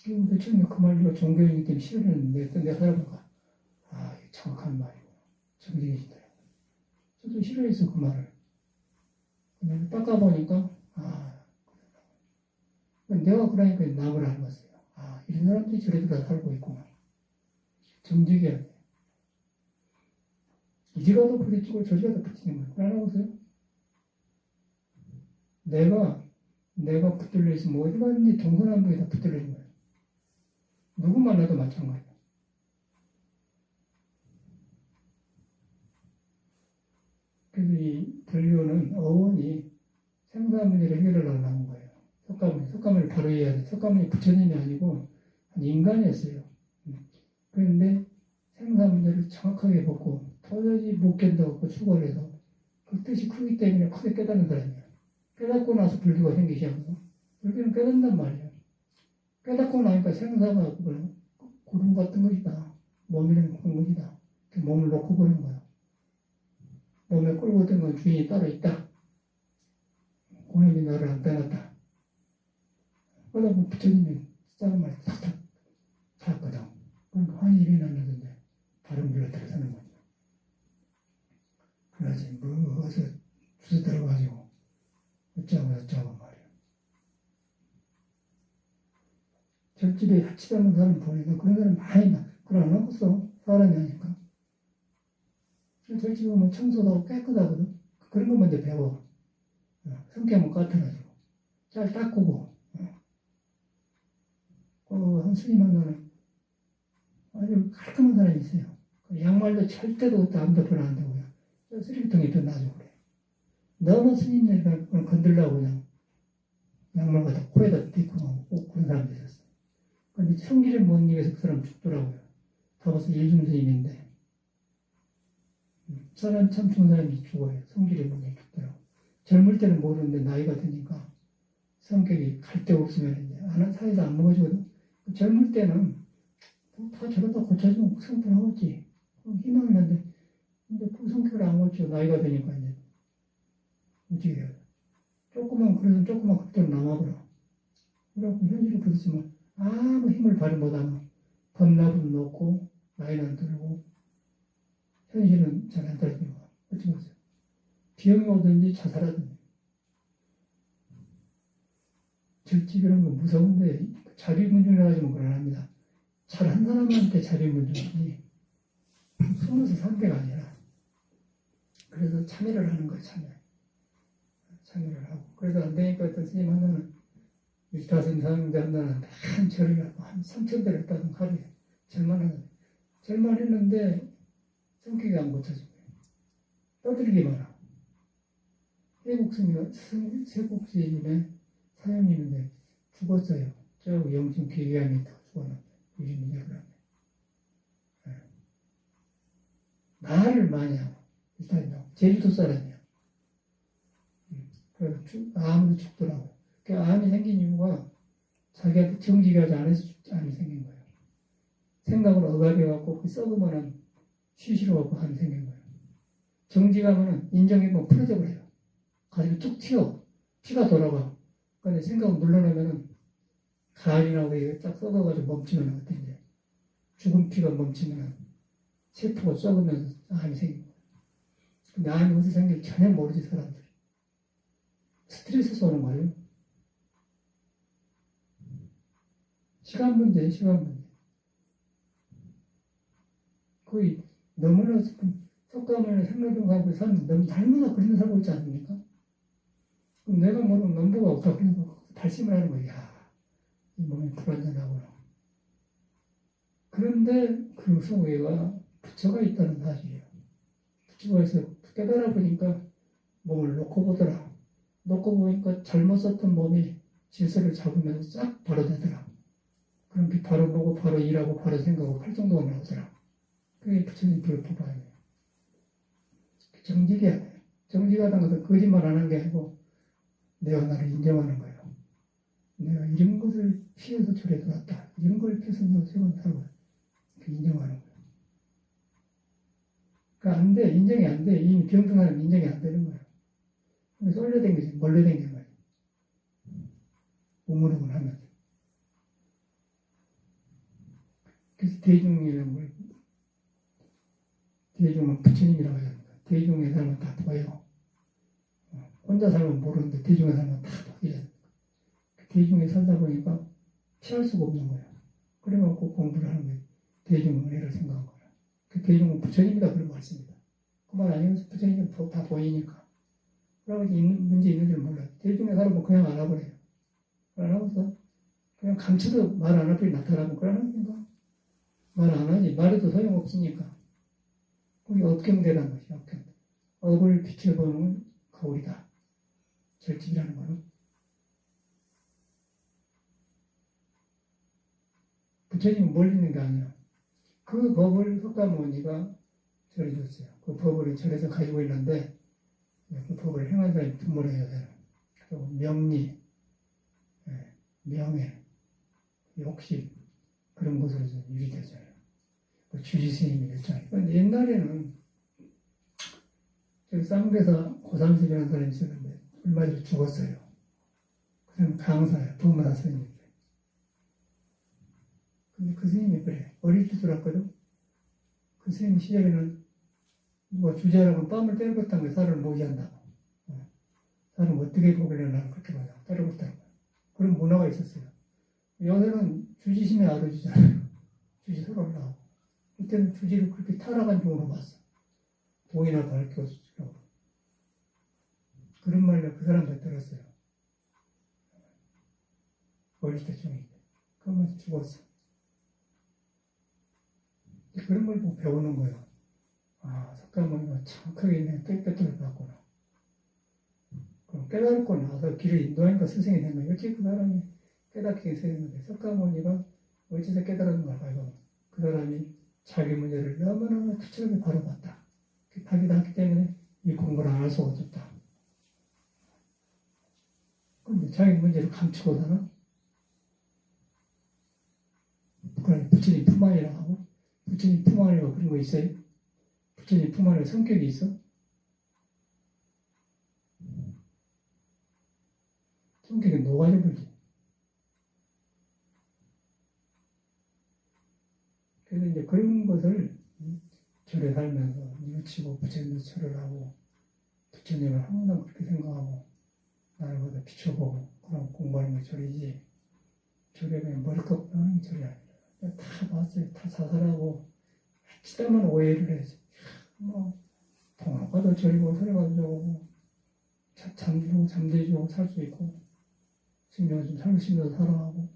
그리고 처음에 그 말로 종교인이기 때문에 싫어했는데 내가 살아보니까 이게 정확한 말이고 정직해지더라고요. 저도 싫어했어 그 말을. 그냥 닦아보니까 내가 그러니까 남을 알았어요. 이런 사람들이 저래도 다 살고 있구나. 정직해야 돼. 이제 가도 부딪히고 저리 가도 부딪히는 거예요. 알아보세요. 내가 붙들려 있으면 어디 가든지 동서남북에 다 붙들려 있는 거예요. 누구 만나도 마찬가지예요. 그래서 이 불교는 어원이 생사 문제를 해결하려고 나온 거예요. 석가모니 바로 이해해야 돼. 석가모니 부처님이 아니고 한 인간이었어요. 그런데 생사 문제를 정확하게 보고 도저히 못 견뎌갖고 추구를 해서 그 뜻이 크기 때문에 크게 깨닫는 사람이에요. 깨닫고 나서 불교가 생기기 시작하고 불교는 깨닫는단 말이에요. 깨닫고 나니까 생사가 구름 같은 것이다. 몸이라는 공물이다. 몸을 놓고 보는 거야. 몸에 끌고 든 건 주인이 따로 있다. 고놈이 나를 안 떠났다. 그러다 보면 부처님이 짜는 말이 탁탁 닿았거든. 그러니까 환일이 났는데 다른 불로 들어서는 거죠. 그래야지 무엇을 주워 들어가지고 어쩌고 말이야. 절집에 하치다는 사람 보니까 그런 사람 많이 나. 그걸 안 하고서 사람이 하니까. 절집에 보면 청소도 하고 깨끗하거든. 그런 거 먼저 배워. 성격은 같아가지고. 잘 닦고. 한 스님 하나는 아주 깔끔한 사람이 있어요. 양말도 절대로 안 덮어놔 안 되고요. 쓰레기통에 또 놔주고 그래. 너무 스님들 건들려고 그냥 양말 갖다 코에다 띠고 꼭 그런 사람도 있었어요. 근데 성기를 못 이겨서 그 사람 죽더라고요. 다버스 일중 스님인데 사람 참 좋은 사람이 죽어요. 성기를 못 이겨 죽더라고요. 젊을 때는 모르는데 나이가 드니까 성격이 갈 데 없으면 이제 사회에서 안 먹어주거든. 젊을 때는 다 저러다 고쳐주면 성불하겠지. 희망이 난데 근데 그 성격을 안 고쳐 나이가 되니까 이제 어떻게 해요? 그래서 조그만 그대로 남아버려. 그래갖고 현실을 부딪히면 아무 힘을 발휘 못하면 범납은 높고 나이는 들고 현실은 잘 안 따라주는 거야. 어찌 보세요? 병이 오든지 자살하든지. 절집 이런 거 무서운데 자비문중이라 가지고 그걸 안 합니다. 잘한 사람한테 자비문중이지 숨어서 상대가 아니라 그래서 참여를 하는 거예요. 참여를 하고 그래서 안 되니까 어떤 스님 하나는 25인 사람인데 하나는 한 절을 하고 한 3,000대를 했다던 하루에 절만 했는데 성격이 안 고쳐지고 떠들기만 하고 세국스님의 사장님인데 죽었어요. 저 영진 기계암에 있다가 죽었는데 유진이냐 그러네. 나를 많이 하고 일단 제주도 사람이야. 그래서 암으로 죽더라고. 그 암이 생긴 이유가 자기한테 정직하지 않아서 암이 생긴 거예요. 생각을 억압해갖고 썩으면은 쉬쉬러갖고 암이 생긴 거예요. 정직하면은 인정해보면 풀어져 버려요. 가지고 쭉 튀어. 피가 돌아가. 근데 생각을 눌러내면은 간이 나고 이게 딱 썩어가지고 멈추면 어떤지. 죽은 피가 멈추면 세포가 썩으면서 암이 생긴 거예요. 근데 암이 어디서 생길지 전혀 모르지, 사람들이. 스트레스에서 오는 거예요. 시간 문제. 거의 너무나 석가모니 생로병사하고 사는 너무 닮아서 그런 살고 있지 않습니까? 그럼 내가 모르면 넘보가 없다. 그래서 발심을 하는 거야. 이 몸이 불완전하고요. 그런데 그 속에가 부처가 있다는 사실이에요. 부처가 있어서 깨달아 보니까 몸을 놓고 보더라. 놓고 보니까 잘못 썼던 몸이 질서를 잡으면서 싹 바로 되더라. 그럼 바로 보고 바로 일하고 바로 생각하고 활동도가 나오더라. 그게 부처님 불법화예요. 정직해야 돼요. 정직하다는 것은 거짓말 안 하는 게 아니고 내가 나를 인정하는 거예요. 내가 이런 것을 피해서 절에 들어왔다. 이런 걸 피해서 내가 세번 살고 인정하는 거예요. 그러니까 안 돼. 인정이 안 돼. 이미 병든 인정이 안 되는 거예요. 그래서 쏠려댕기지. 몰려댕기는 거예요. 우물우물 하면서. 그래서 대중은 부처님이라고 해야 합니다. 대중에 살면 다 보여요. 혼자 살면 모르는데 대중에 살면 다 보여요. 대중에 살다 보니까 피할 수가 없는 거예요. 그래갖고 공부를 하는 거예요. 대중은 은혜를 생각한 거예요. 그 대중은 부처님이다 그런 말씀입니다. 그 말 아니면서 부처님은 다 보이니까. 그러고 문제 있는 줄 몰라요. 대중에 살면 그냥 알아버려요. 알아서 그냥 감춰도 말 안 할 뿐이 나타나면 그러는가? 말 안 하지. 말해도 소용없으니까. 그게 업경대라는 것이 업경. 업을 비춰보는 거울이다. 절집이라는 거는. 부처님은 멀리 있는 게 아니야. 그 법을 석가모니가 전해줬어요. 그 법을 절에서 가지고 있는데 그 법을 행한 사람이 드물어야 돼요. 그리고 명리, 명예, 욕심 그런 것으로 좀 유리되잖아요. 그 주지 스님이 그랬잖아요. 그런데 옛날에는 저기 쌍배사 고삼스님이라는 사람이 있었는데 얼마 전에 죽었어요. 그 사람은 강사예요. 도마사 스님인데. 근데 그 스님이 그래. 어릴 때 들었거든. 그 스님 시절에는 누가 주제라고 뺨을 때려봤다는 거예요. 사람을 모지한다고. 사람 어떻게 보길래 나는 그렇게 봐요. 때려봤다는 거예요. 그런 문화가 있었어요. 요새는 주지심에 아르지잖아요. 주지 서로 올라가고. 그때는 주지를 그렇게 타락한 종으로 봤어. 동이나 가르쳐주려고. 그런 말을 그 사람들 들었어요. 어릴 때 중인데. 그러면서 죽었어. 그런 걸 보고 배우는 거예요. 아, 석가모니가 참 크게 있네. 깨끗을 봤구나. 그럼 깨달고 나서 길을 인도하니까 스승이 된 거예요. 어찌 그 사람이 깨닫게 되는데 석가모니가 어디서 깨달았는가 봐요. 그 사람이 자기 문제를 너무너무 투철하게 바로 봤다. 자기도 했기 때문에 이 공부를 안 할 수가 없었다. 그런데 자기 문제를 감추고 살아? 그러니 부처님 품 안이라고 하고 부처님 품 안이라고 그런 거 있어요? 부처님 품 안에 성격이 있어? 성격이 녹아져 버리지. 그래서 이제 그런 것을 절에 살면서 뉘우치고 부처님도 절을 하고 부처님을 항상 그렇게 생각하고 나를 보다 비춰보고 그럼 공부하는 게 절이지. 절에 그냥 머리값 하는 게 절이 아니라 다 봤어요. 다 자살하고 치다만 오해를 해서 뭐 통화가도 절이고 소리가도 저고 잠들고 잠들고 살 수 있고 생명을 좀 살고 싶어서 살아가고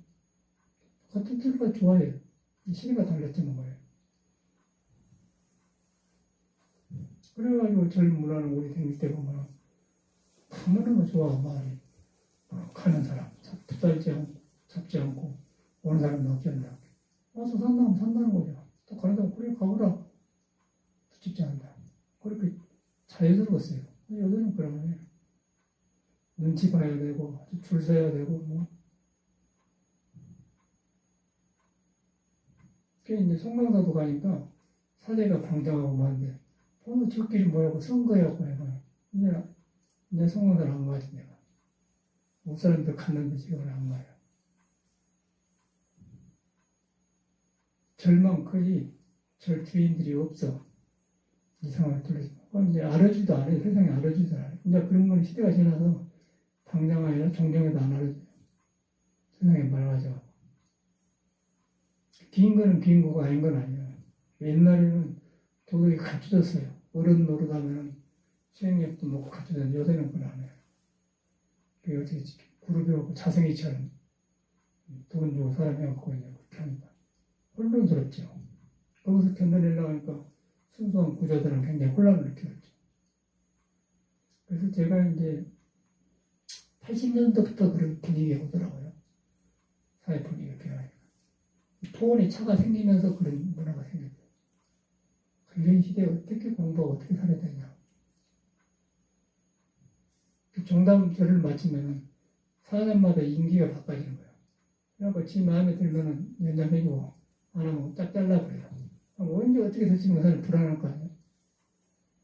같은 뜻가 좋아해요. 시기가 달렸다는 거예요. 그래가지고 젊은 문화는 우리 생길 때 보면 너무너무 좋아 말이 가는 사람 잡지 않고 오는 사람도 없지 않나 와서 산다면 산다는 거죠. 또 가는 사람 그래 가보라 붙잡지 않는다. 그렇게 자유스러웠어요. 요새는 그러면 해요. 눈치 봐야 되고 줄 서야 되고 뭐 그게 이제 송강사도 가니까 사제가 방장하고 말인데 저끼리 뭐라고 선거해갖고 내가 이제 송강사를 안 가지 내가 못 사람들 갔는데 지금 안 가요. 절만 크지 절 주인들이 없어. 이상하게 돌려서 이제 알아주지도 않아요. 세상에 알아주지도 않아요. 이제 그런 건 시대가 지나서 당장 아니라 종경에도 안 알아줘요. 세상에 맑아져. 빈 거는 빈 거고 아닌 건 아니에요. 옛날에는 도덕이 갖춰졌어요. 어른 노릇하면 수행력도 먹고 갖춰졌는데 요새는 그건 안 해요. 그게 어떻게 구르배우고 자생이처럼 돈 주고 사람 해갖고 이제 그렇게 하니까 혼돈스럽죠. 거기서 견뎌내려고 하니까 순수한 구조들은 굉장히 혼란을 느꼈죠. 그래서 제가 이제 80년도부터 그런 분위기가 오더라고요. 사회 분위기가 변하니까. 토원에 차가 생기면서 그런 문화가 생겼어요. 이런 시대에 어떻게 공부하고 어떻게 살아야 되냐. 종담절을 마치면은 4년마다 임기가 바꿔지는 거예요. 그래갖고 지 마음에 들면은 연장해주고 안 하면 딱 잘라버려요. 언제 어떻게 될지 모르는 불안할 거 아니에요.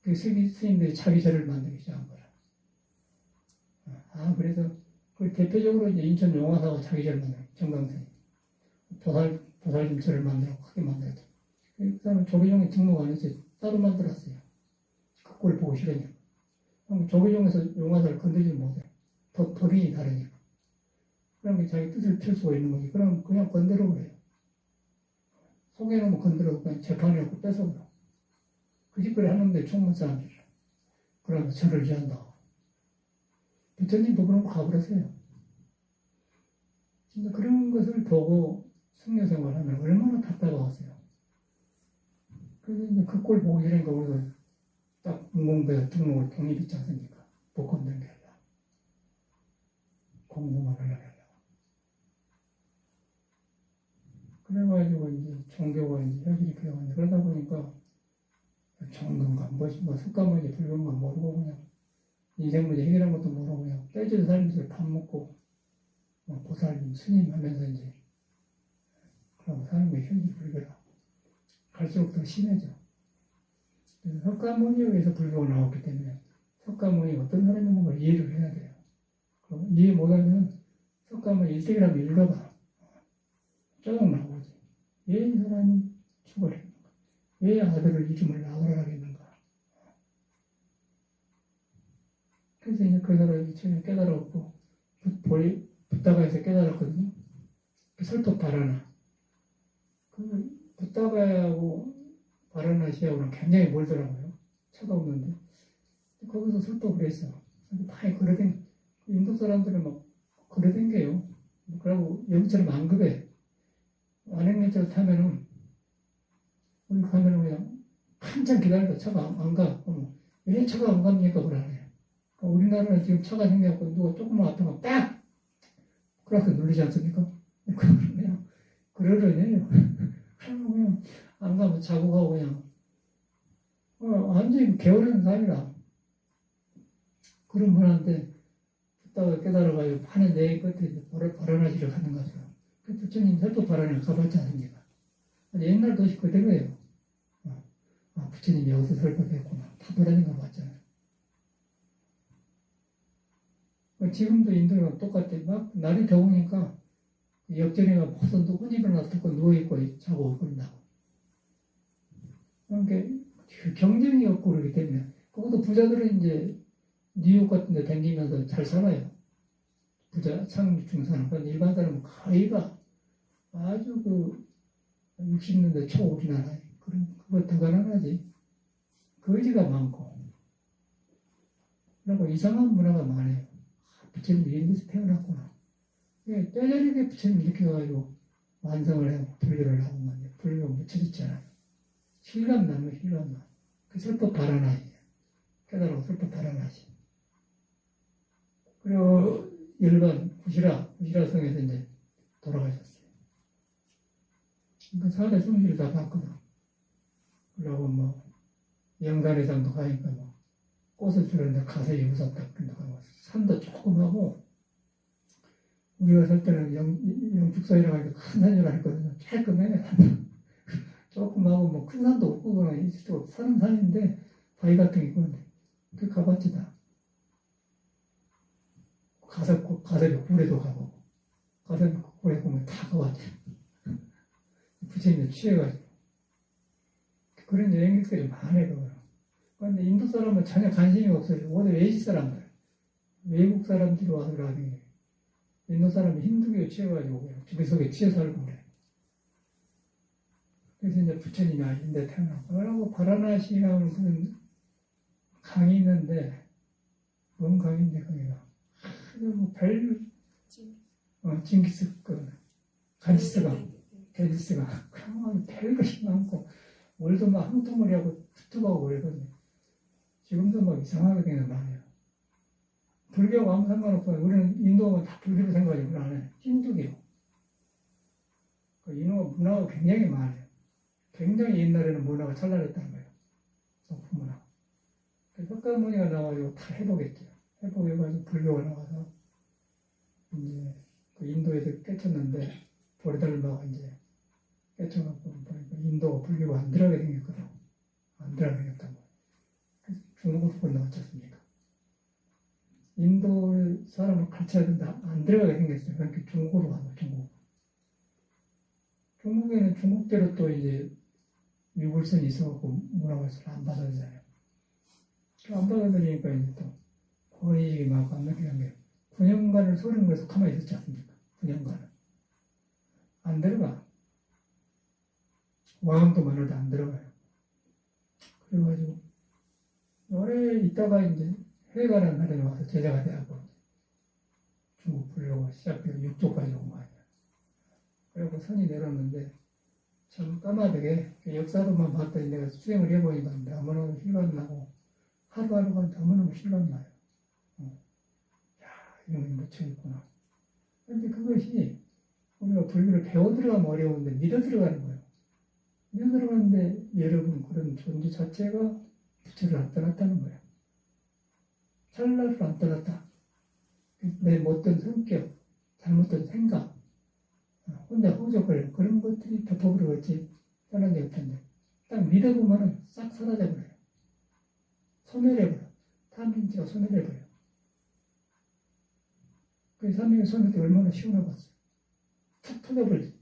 그 스님들이 자기 절을 만들기 시작한 거라. 그래서 그 대표적으로 이제 인천 용화사가 자기 절을 만들어요. 정강스님. 보살님 절을 만들고 크게 만들었죠. 그 다음에 조계종에 등록 안 해서 따로 만들었어요. 그 꼴 보고 싫으니까. 조계종에서 용화사를 건드리지 못해요. 법인이 다르니까. 그러면 자기 뜻을 펼 수가 있는 거지. 그럼 그냥 건드려 버려요. 속에는 건드려 그냥 재판에 놓고 뺏어버려. 그 짓거리 하는데 총무 사람들이라. 그러면 절을 지한다. 부처님도 그런 거 가버렸어요. 진짜 그런 것을 보고 승려 생활하면 얼마나 답답하겠어요. 그래서 이제 그 꼴 보고 이러니까 우리가 딱 공공부에 등록을 독립있지 않습니까? 복권된 게 아니라. 공공을 하려고. 그래가지고 이제 종교가 이제 혈질이 필요한데 그러다 보니까 정근가 뭐 석가모니 불교가 모르고 그냥 인생 문제 해결한 것도 모르고 그냥 떼지도 살면서 밥 먹고 뭐 보살님 스님 하면서 이제 그러고 사는 게 혈질 불교라. 갈수록 더 심해져. 석가모니에 의해서 불교가 나왔기 때문에 석가모니 어떤 사람이 있는 걸 이해를 해야 돼요. 그럼 이해 못하면 석가모니 일생이라도 읽어봐. 쭉 나오지. 왜 이 사람이 죽어버렸는가? 왜 아들을 이름을 나오라 하겠는가? 그래서 이제 그 사람이 처음에 깨달았고, 붓다가에서 깨달았거든요. 그 설법 바라나. 그 붓다가하고 바라나시하고는 굉장히 멀더라고요. 차가 없는데. 거기서 설법을 했어. 많이 걸어댕, 인도 사람들은 막 걸어댕겨요. 그러고 여기처럼 안 급해. 안행열차를 타면은, 우리 가면은 그냥 한참 기다리다 차가 안 가. 왜 차가 안 갑니까? 그러네. 우리나라는 지금 차가 생겨갖고 누가 조금만 왔다가 딱! 그렇게 눌리지 않습니까? 그냥, 그러려네요. 그러면 그냥 안 가면 자고 가고 그냥. 완전히 게으른 사람이라. 그런 분한테 듣다가 깨달아가지고 판에 내 끝에 바라나시를 가는 거죠. 그 부처님 설법 바라나 가봤지 않습니까? 옛날 도시 그대로예요. 부처님이 여기서 설법했구나. 다 돌아다닌 거 봤잖아요. 지금도 인도가 똑같아. 막 날이 더우니까 역전해가 벗어도 혼입을 놔두고 누워있고 자고 그런다고. 그러니까 경쟁이 없고 그러기 때문에 그것도 부자들은 이제 뉴욕 같은 데 다니면서 잘 살아요. 부자, 상류 중산. 그런데 일반 사람은 거의가 아주 60년대 초 우리나라에. 그거 더 가난하지. 거지가 많고. 그리고 이상한 문화가 많아요. 부처님 이런 데서 태어났구나. 뼈저리게 부처님 이렇게 해가지고 완성을 하고 불교를 하고 말이에요. 불교가 묻혀졌잖아요. 실감나면 실감나. 그 설법 바라나지. 깨달아고 설법 바라나지. 그리고 일반 구시라성에서 이제 돌아가셨어요. 그러니까 사대 성질을 다 봤거든. 그러고 영산회상도 가니까 꽃을 주는데 가세히 웃었다. 산도 조금 하고, 우리가 살 때는 영축산이라고 하니까 큰 산이라고 했거든요. 조금해. 조금 하고 큰 산도 없고 그냥 사는 산인데 바위 같은 게 있거든요. 그 가봤지 다. 가서 굴에도 가보고, 가서 굴에 보면 다 가봤지. 부처님이 취해가지고. 그런 여행객들이 많아요. 그런데 인도 사람은 전혀 관심이 없어요. 오늘 외지 사람들. 외국 사람들이 와서 그러는 게. 인도 사람이 힌두교에 취해가지고 주기 속에 취해 살고 그래. 그래서 이제 부처님이 인도에 태어나고. 그러고 바라나시라는 무슨 강이 있는데, 뭔 강인데, 거기가. 징기스 거. 가지스가 그냥 별것이 많고 월도 막 한통머리하고 툭툭하고 그러거든요. 지금도 막 이상하게 되는 말이에요. 불교하고 아무 상관없고 우리는 인도는 다 불교로 생각하지 우리 안 해. 힌두교. 그 인도 문화가 굉장히 많아요. 굉장히 옛날에는 문화가 찬란했다는 거예요. 소품 문화. 그래서 석가모니가 나와가지고 다 회복했죠. 회복해가지고 불교가 나와서 이제 그 인도에서 깨쳤는데 보리달마가 이제 깨쳐갖고 보니까 인도가 불교가 안 들어가게 생겼거든. 안 들어가게 생겼단 말이에요. 그래서 중국으로 건너왔지 않습니까? 인도 사람을 가르쳐야 된다. 안 들어가게 생겼어요. 그러니까 중국으로 가고 중국. 중국에는 중국대로 또 이제 유불선이 있어갖고 문화가 안 받아들잖아요. 안 받아들이니까 이제 또 권위직이 막 안 느끼는 게 9년간을 소련 거에서 가만히 있었지 않습니까? 9년간은. 안 들어가. 왕도 많아도 안 들어가요. 그래가지고 오래 있다가 이제 해가라는 날에 와서 제자가 되었고 중국 불교가 시작되고 육조까지 온 거 아니야. 그리고 선이 내렸는데 참 까마득해. 역사로만 봤더니 내가 수행을 해보니까 너무너무 실감 나고 하루하루가 너무너무 실감 나요. 야, 이놈이 묻혀있구나. 그런데 그것이 우리가 불교를 배워 들어가면 어려운데 믿어 들어가는 거예요. 믿어 들어가는데 여러분 그런 존재 자체가 부처를 안 떠났다는 거예요. 찰나를 안 떠났다. 내 못된 성격, 잘못된 생각, 혼자 호적을 그런 것들이 덮어버리겠지 떠난 게 없던데 딱 믿어보면 싹 사라져버려요. 소멸해버려. 탐진치가 소멸해버려. 그 삼명의 소멸이 얼마나 시원하겠어요. 툭 터져버리지.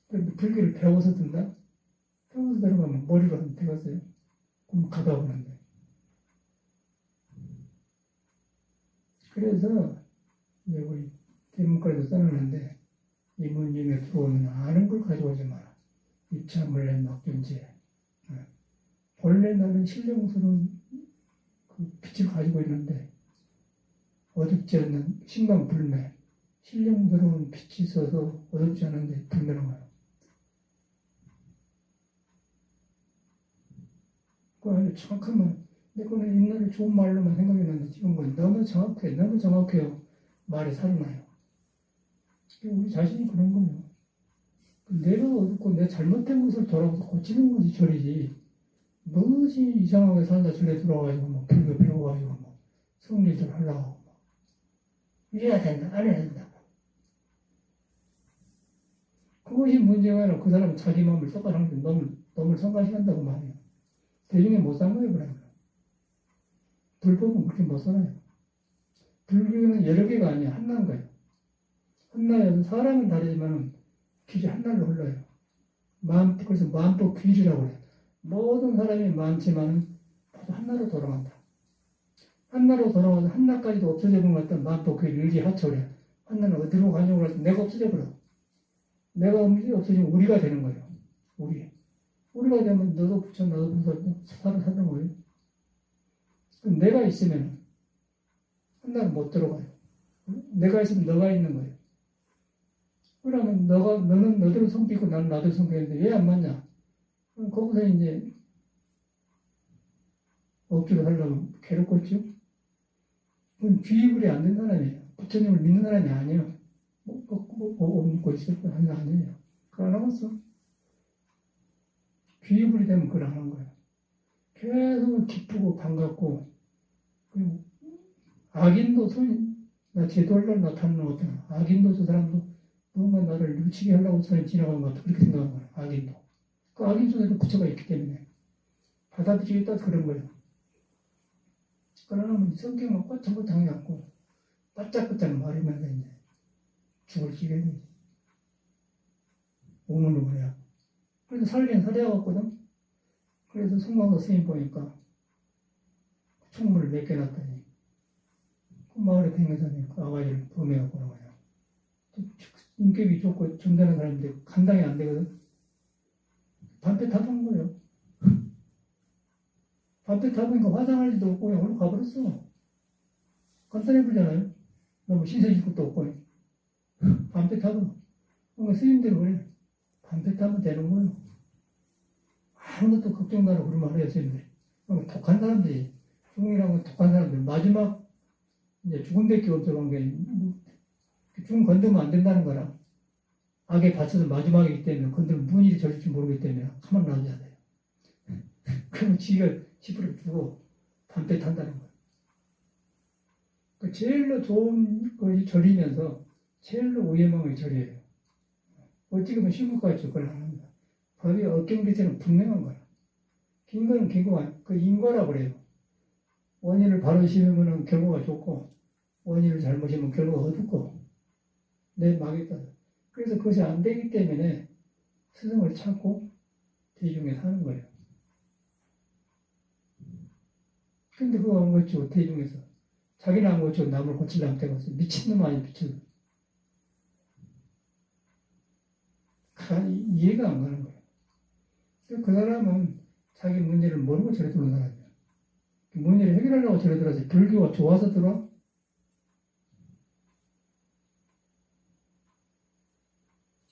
그런데 불교를 배워서 든다? 배워서 들어가면 머리로 하면 되겠어요. 그럼 가다보는데. 그래서 이제 우리 대문과에도 써놨는데 이문중에 들어오면 아는 걸 가져오지 마라. 입차물레 막견지. 본래 나는 신령스러운 그 빛을 가지고 있는데 어둡지 않는 신광불매. 신령스러운 빛이 있어서 어둡지 않은데 불매는 거예요. 그 아주 정확한 말. 근데 그거는 옛날에 좋은 말로만 생각했는데 지금은 너무 정확해. 너무 정확해요. 말이 살아나요. 우리 자신이 그런 거예요. 내가 어둡고 내 잘못된 것을 돌아가서 고치는 것이 절이지. 무엇이 이상하게 살다 절에 들어와가지고 뭐 불교 배워가지고 뭐 성리들 하려고 하고 뭐 이래야 된다, 안 해야 된다고. 그것이 문제가 아니라 그 사람은 자기 마음을 썩어하는데 너무 성가시한다고 말해요. 대중에 못 산 거예요, 그러면. 불법은 그렇게 못 살아요. 불교는 여러 개가 아니야. 하나인 거예요. 하나여서 사람은 다르지만 길이 하나로 흘러요. 그래서 마음법 귀리라고 해요. 모든 사람이 많지만 모두 하나로 돌아간다. 하나로 돌아가서 하나까지도 없어져 버린 것 같은 마음법 귀리 일기하철이야. 하나는 어디로 가냐고 할 때 내가 없어져 버려. 내가 없어지면 우리가 되는 거예요. 우리가 되면 너도 부처 나도 부처 사는 거예요. 내가 있으면 하나는 못 들어가요. 내가 있으면 너가 있는 거예요. 그러면 너는 너대로 성격이고 나는 나대로 성격인데 왜 안 맞냐? 그럼 거기서 이제 억지로 하려면 괴롭겠죠? 그건 귀입이 안 된 사람이에요. 부처님을 믿는 사람이 아니에요. 옷 입고 있을 거 아니에요. 그거 안 하겠어. 귀입이 되면 그걸 안 하는 거예요. 계속 기쁘고 반갑고, 그리고 악인도 나 제도를 나타내는 것 같아. 악인도 저 사람도 뭔가 나를 누치게 하려고 저는 지나가는 것 같아. 그렇게 생각하는 거예요. 악인도. 그 악인 속에도 부처가 있기 때문에 받아들이겠다 그런 거예요. 그러면 성격만 꼬창꼬창 해갖고 바짝바짝 말하면서 이제 죽을 지경이지. 우물우물해요. 그래서 살긴 살해야겠거든. 그래서 송광도 스님 보니까 총물을 몇 개 놨더니 그 마을에 댕겨서니 그 아가씨를 범해갖고 그런 거예요. 인격이 좋고 점잖은 사람인데 감당이 안 되거든. 반패 타본 거예요. 반패 타보니까 화장할 일도 없고 그냥 얼른 가버렸어. 간단해 보잖아요. 너무 신세질 것도 없고, 반패 타고, 뭔가 스님대로 그래. 반패 타면 되는 거예요. 아무것도 걱정도 안 하고 그러면 해요, 스님들. 독한 사람들이, 죽음이라고 독한 사람들, 마지막, 이제 죽음밖에 없어간 게, 죽음 건드면 안 된다는 거라. 악에 받쳐서 마지막이기 때문에 건드면 무슨 일이 저릴지 모르기 때문에 가만 놔둬야 돼요. 그러면 지가 지푸를 주고 반패 탄다는 거예요. 그 제일로 좋은 것이 절이면서 제일로 위험한 게 절이에요. 어찌 보면 신국까지 그걸 합니다. 법이 어경대처럼 분명한 거야. 긴 거는 기고 그 인과라고 그래요. 원인을 바로 심으면 결과가 좋고 원인을 잘못 심으면 결과가 어둡고 내 망했다. 그래서 그것이 안 되기 때문에 스승을 찾고 대중에 사는 거예요. 근데 그거 안 고치고 대중에서 자기는 안 고치고 남을 고치려면 되고 미친놈 아니 미친. 이해가 안 가는 거예요. 그 사람은 자기 문제를 모르고 저래 들어온 사람이에요. 문제를 해결하려고 저래 들어서 불교가 좋아서 들어와?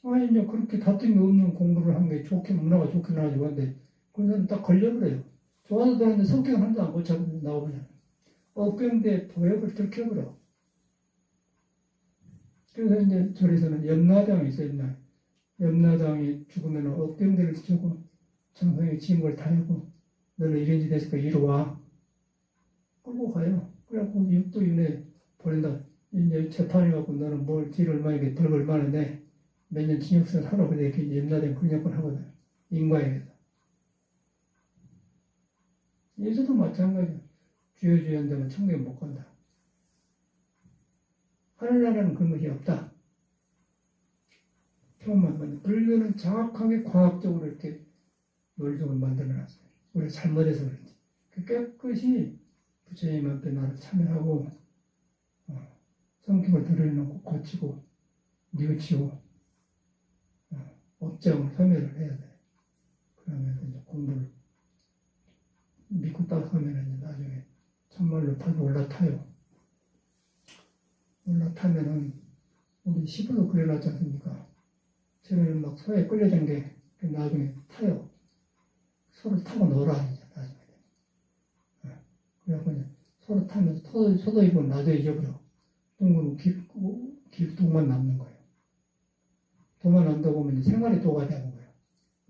아니, 이제 그렇게 다툼이 없는 공부를 한 게 좋게, 문화가 좋게 나와지고 한데, 그 사람 딱 걸려버려요. 좋아서 들어왔는데 성격은 하나도 안 고쳐서 나오면 억병대 도역을 들켜버려. 그래서 이제 절에서는 염라장이 있어요, 옛날. 염라장이 죽으면 억병대를 주고 정성에 지은 걸 다 하고 너는 이런 짓 했으니까 이리 와. 끌고 가요. 그래갖고 육도윤회 보낸다. 이제 재판해갖고 너는 뭘 딜 얼마에 벌 얼마나 내. 몇 년 징역생을 하러 그래 이렇게 염라장 근역을 하거든. 인과에 의해서. 예수도 마찬가지야. 주여주여 한다면 천국에 못 간다. 하늘나라는 그런 것이 없다. 처음만 불교는 정확하게 과학적으로 이렇게 논리적으로 만들어놨어요. 우리가 잘못해서 그런지. 깨끗이 부처님 앞에 나를 참여하고 성격을 들여놓고 고치고 뉘우치고 업장을 소멸을 해야 돼. 그러면 이제 공부를 믿고 딱 하면 이제 나중에 참말로 타고 올라타요. 올라타면은 우리 시부도 그래놨지 않습니까? 저는 막 소에 끌려진 게 나중에 타요. 소를 타고 놀아 이제 나중에. 그래갖고 이제 소를 타면서 소도 입고 나도 잊어버려. 동굴은 동만 남는 거예요. 도만 안다고 보면 생활이 도가 되는 거예요.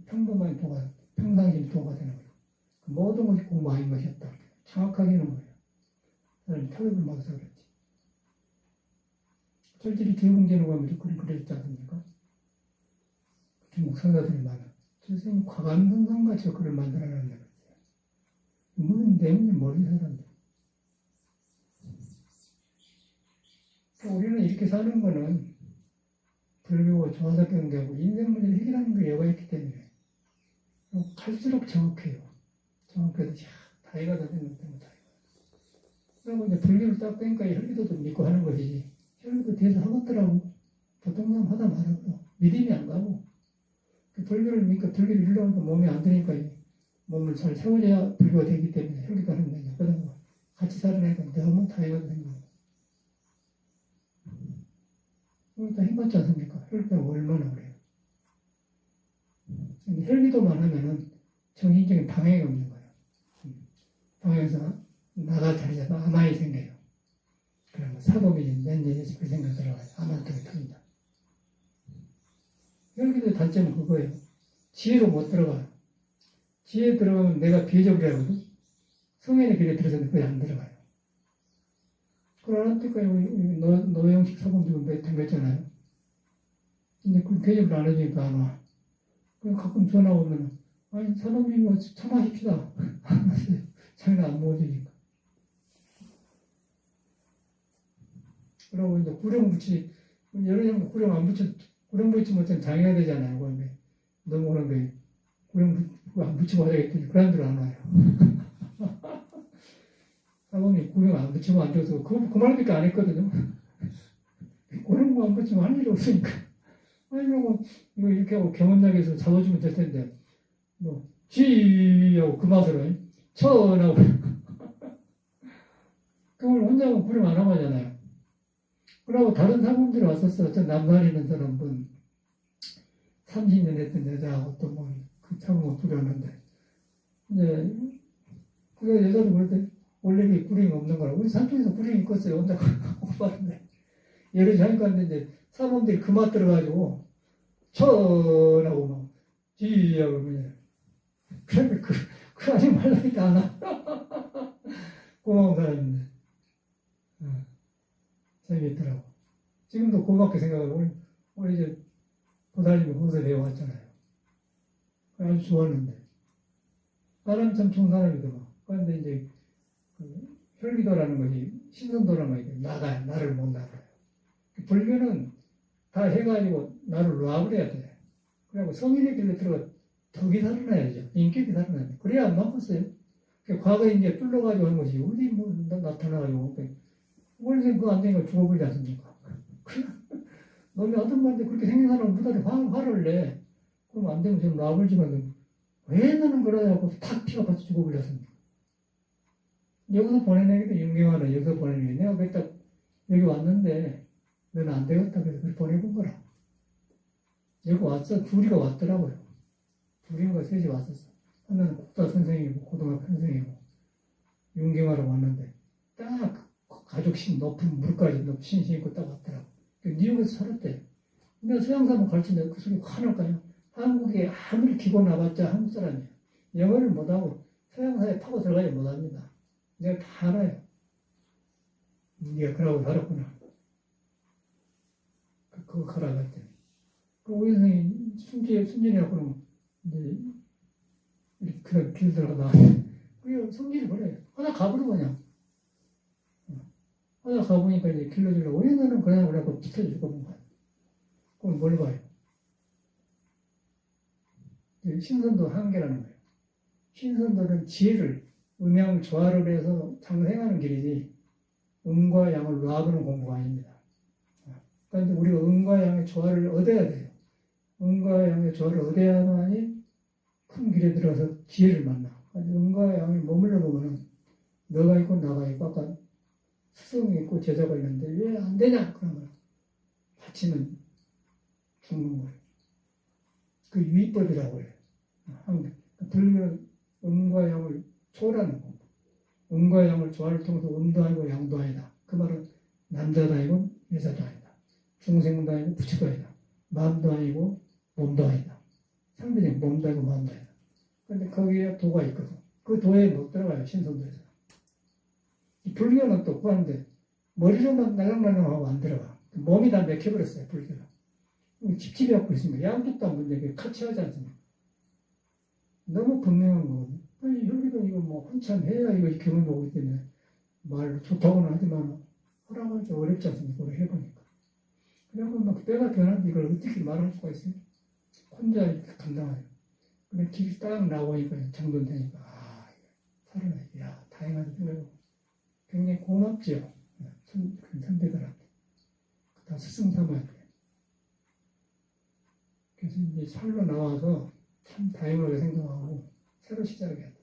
평범한 도가, 평상심이 도가 되는 거예요. 모든 것이 공부 아닌 것이 없다. 정확하게 하는 거예요. 사람이 타협을 못해서 그랬지. 철저히 대웅제로 가면 그랬지 않습니까? 중국 성사들이 많아. 선생님 과감성상같이 글을 만들어놨는 거예요. 무슨 내용인지 모르는 사람들. 우리는 이렇게 사는 거는 불교가 좋아서 그런 게 아니고 인생 문제를 해결하는 게 여가 있기 때문에 갈수록 정확해요. 정확해서 다이가 다 생각되면 다이가. 그리고 이제 불교를 딱 빼니까 혈기도도 믿고 하는 것이지 혈기도 대해서 하겠더라고. 보통 사람 하다 말하고 믿음이 안 가고 불교를 믿으니까 불교를 이루려니까 몸이 안 되니까 몸을 잘 세워줘야 불교가 되기 때문에 혈기도 하는 거죠. 그러다 같이 살아나니까 너무 다이가 생기고 그러니까 힘받지 않습니까? 혈기가 얼마나 그래요. 혈기도만 하면은 정신적인 방해가 없는 거예요. 방해에서 나가 자리에서 아마이 생겨요. 그러면 사도민이 몇 년에서 그 생각 들어가요. 아마한테 터진다. 혈기도의 단점은 그거예요. 지혜로 못 들어가요. 지혜에 들어가면 내가 비해적이라 하거든. 성현의 길에 들어서는 그게 안 들어가요. 그러나 때까지 노영식 사범주가 댕겼잖아요. 근데 그 계획을 안 해주니까 안 와. 그럼 가끔 전화 오면, 아니, 사범주님 와서 참아십시다. 안 하세요. 자기는 안 모아주니까. 그러고 이제 구령 붙이, 여러 명 구령 안 붙여, 구령 붙지 못하면 장애가 되잖아요. 그런데 너무 그런데 구령 안 붙이고 하자겠더니 그 사람들은 안 와요. 사범이 구령 안 붙이면 안 돼서 그 말밖에 안 했거든요. 그런 거 안 붙이면 할 일이 없으니까. 아니면 이거 이렇게 하고 경원장에서 잡아주면 될 텐데 뭐 쥐하고 그 맛으로 천하고 그걸 혼자 하고 구령 안 하고 하잖아요. 그러고 다른 사모님들이 왔었어. 저 남산에 있는 사람 분 30년 했던 여자하고 또 뭐 그 처음 들었는데 이제 그 여자도 그런데 원래 이게 구령이 없는 거라 우리 산쪽에서 구령이 껐어요. 혼자 오빠인데 예를 하니까 이제 사모님들이 그맛 들어가지고 천하고 막 지하고 그냥 그런데 그 아니 말라니까 안 와. 고마운 사람인데 재미있더라고. 지금도 고맙게 생각하고 우리 이제 보살님이 거기서 배워왔잖아요. 아주 좋았는데 사람이 참 좋은 사람이더만. 그런데 이제 그 혈기도라는 것이 신선도라는 것이 나를 못 나가요. 불교는 다 해가지고 나를 놔버려야 돼. 그리고 성인의 길로 들어가 덕이 살아나야죠. 인격이 살아나야 돼. 그래야 안 바꿨어요. 과거에 이제 뚫려가지고 하는 것이 어디 뭐 나타나가지고 원래 그거 안 되니까 죽어버리지 않습니까? 너네 어떤 말인데 그렇게 생긴 사람은 무다리 화를 내. 그럼 안 되면 좀 놔버리지만 왜 나는 그러냐고 탁 피가 빠져 죽어버렸습니까? 여기서 보내내기도 윤경하네. 여기서 보내내기. 내가 그랬다 여기 왔는데 너는 안 되겠다 그래서 그걸 보내본 거라. 여기 왔어. 둘이가 왔더라고요. 둘인가 셋이 왔었어. 하나는 국사 선생이고 고등학교 선생이고 윤경하러 왔는데 딱 가죽 높은 물까지 높은 신고 딱 왔더라고. 뉴욕에서 살았대. 내가 서양사람 가르치는데 그 속에 화날까요? 한국에 아무리 기고 나봤자 한국 사람이에요. 영어를 못하고 서양사에 파고 들어가지 못합니다. 내가 다 알아요. 네가 그러고 살았구나. 그거 가라 그랬더니. 그 우리 선생님 순진이라고 그러면 이제 그런 길 들어가 그 성질이 그래. 하나 가버려 그냥. 하나 가보니까 이제 길러주려고 왜 너는 그러냐고 그래갖고 붙여주고 본 거야. 그럼 뭘 봐요? 신선도 한계라는 거예요. 신선도는 지혜를 음양을 조화를 해서 장생하는 길이지 음과 양을 놔보는 공부가 아닙니다. 그러니까 우리가 음과 양의 조화를 얻어야 돼요. 음과 양의 조화를 얻어야만이 큰 길에 들어서 지혜를 만나. 음과 양을 머물러 보면은 너가 있고 나가 있고 아까 스승이 있고 제자가 있는데 왜 안 되냐? 그러면 다치면 죽는 거예요. 그 유의법이라고 해요. 불교는 음과 양을 초월하는 거. 음과 양을 조화를 통해서 음도 아니고 양도 아니다. 그 말은 남자도 아니고 여자도 아니다. 중생도 아니고 부처도 아니다. 마음도 아니고 몸도 아니다. 상대적인 몸도 아니고 마음도 아니다. 그런데 거기에 도가 있거든. 그 도에 못 들어가요. 신선도에서. 불교는 또 그런데 머리로만 날랑날랑하고 안 들어가. 몸이 다 맥혀버렸어요. 불교는. 찝찝이 갖고 있습니다. 양쪽 다 문제 같이 하지 않습니까? 너무 분명한 거거든요. 아니 혈기도 이거 뭐 한참 해야 이거 경험이 오기 때문에 말로 좋다고는 하지만 하라고 어렵지 않습니까? 우리 해보니까. 그래서 막 때가 변하는데 이걸 어떻게 말할 수가 있어요? 혼자 이렇게 감당해요. 근데 길이 딱 나오니까 정돈되니까 살아나요. 야 다행하다 생각하고 굉장히 고맙지요. 선배들한테. 다 스승 삼아야 돼. 그래서 이제 살로 나와서 참 다행하게 생각하고 새로 시작해야 돼.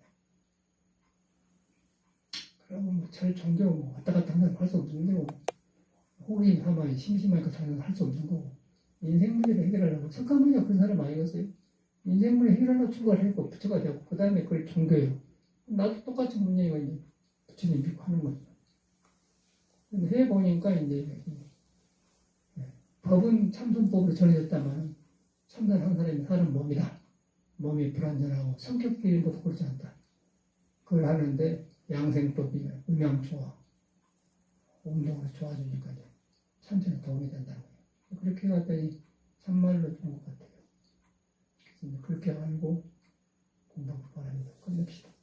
그러면 뭐 잘 정겨 뭐 왔다 갔다 하면 할 수 없는 거고 호기 삼아 심심하니까 저는 할 수 없는 거고 인생 문제를 해결하려고 석가모니가 그런 사람 아니겠어요? 인생 문제 해결하려고 출가를 했고 부처가 되고 그 다음에 그걸 종교예요. 나도 똑같이 문제가 이제 부처님 믿고 하는 거죠. 근데 해보니까 이제 법은 참선법으로 전해졌다만 참선한 사람이 사는 몸이다. 몸이 불완전하고 성격들도 그렇지 않다. 그걸 하는데 양생법이 음양조화, 운동을 좋아지니까 참선에 도움이 된다고 해요. 그렇게 갔더니 참말로 좋은 것 같아요. 그래서 그렇게 알고 공부를 바랍니다. 끝냅시다.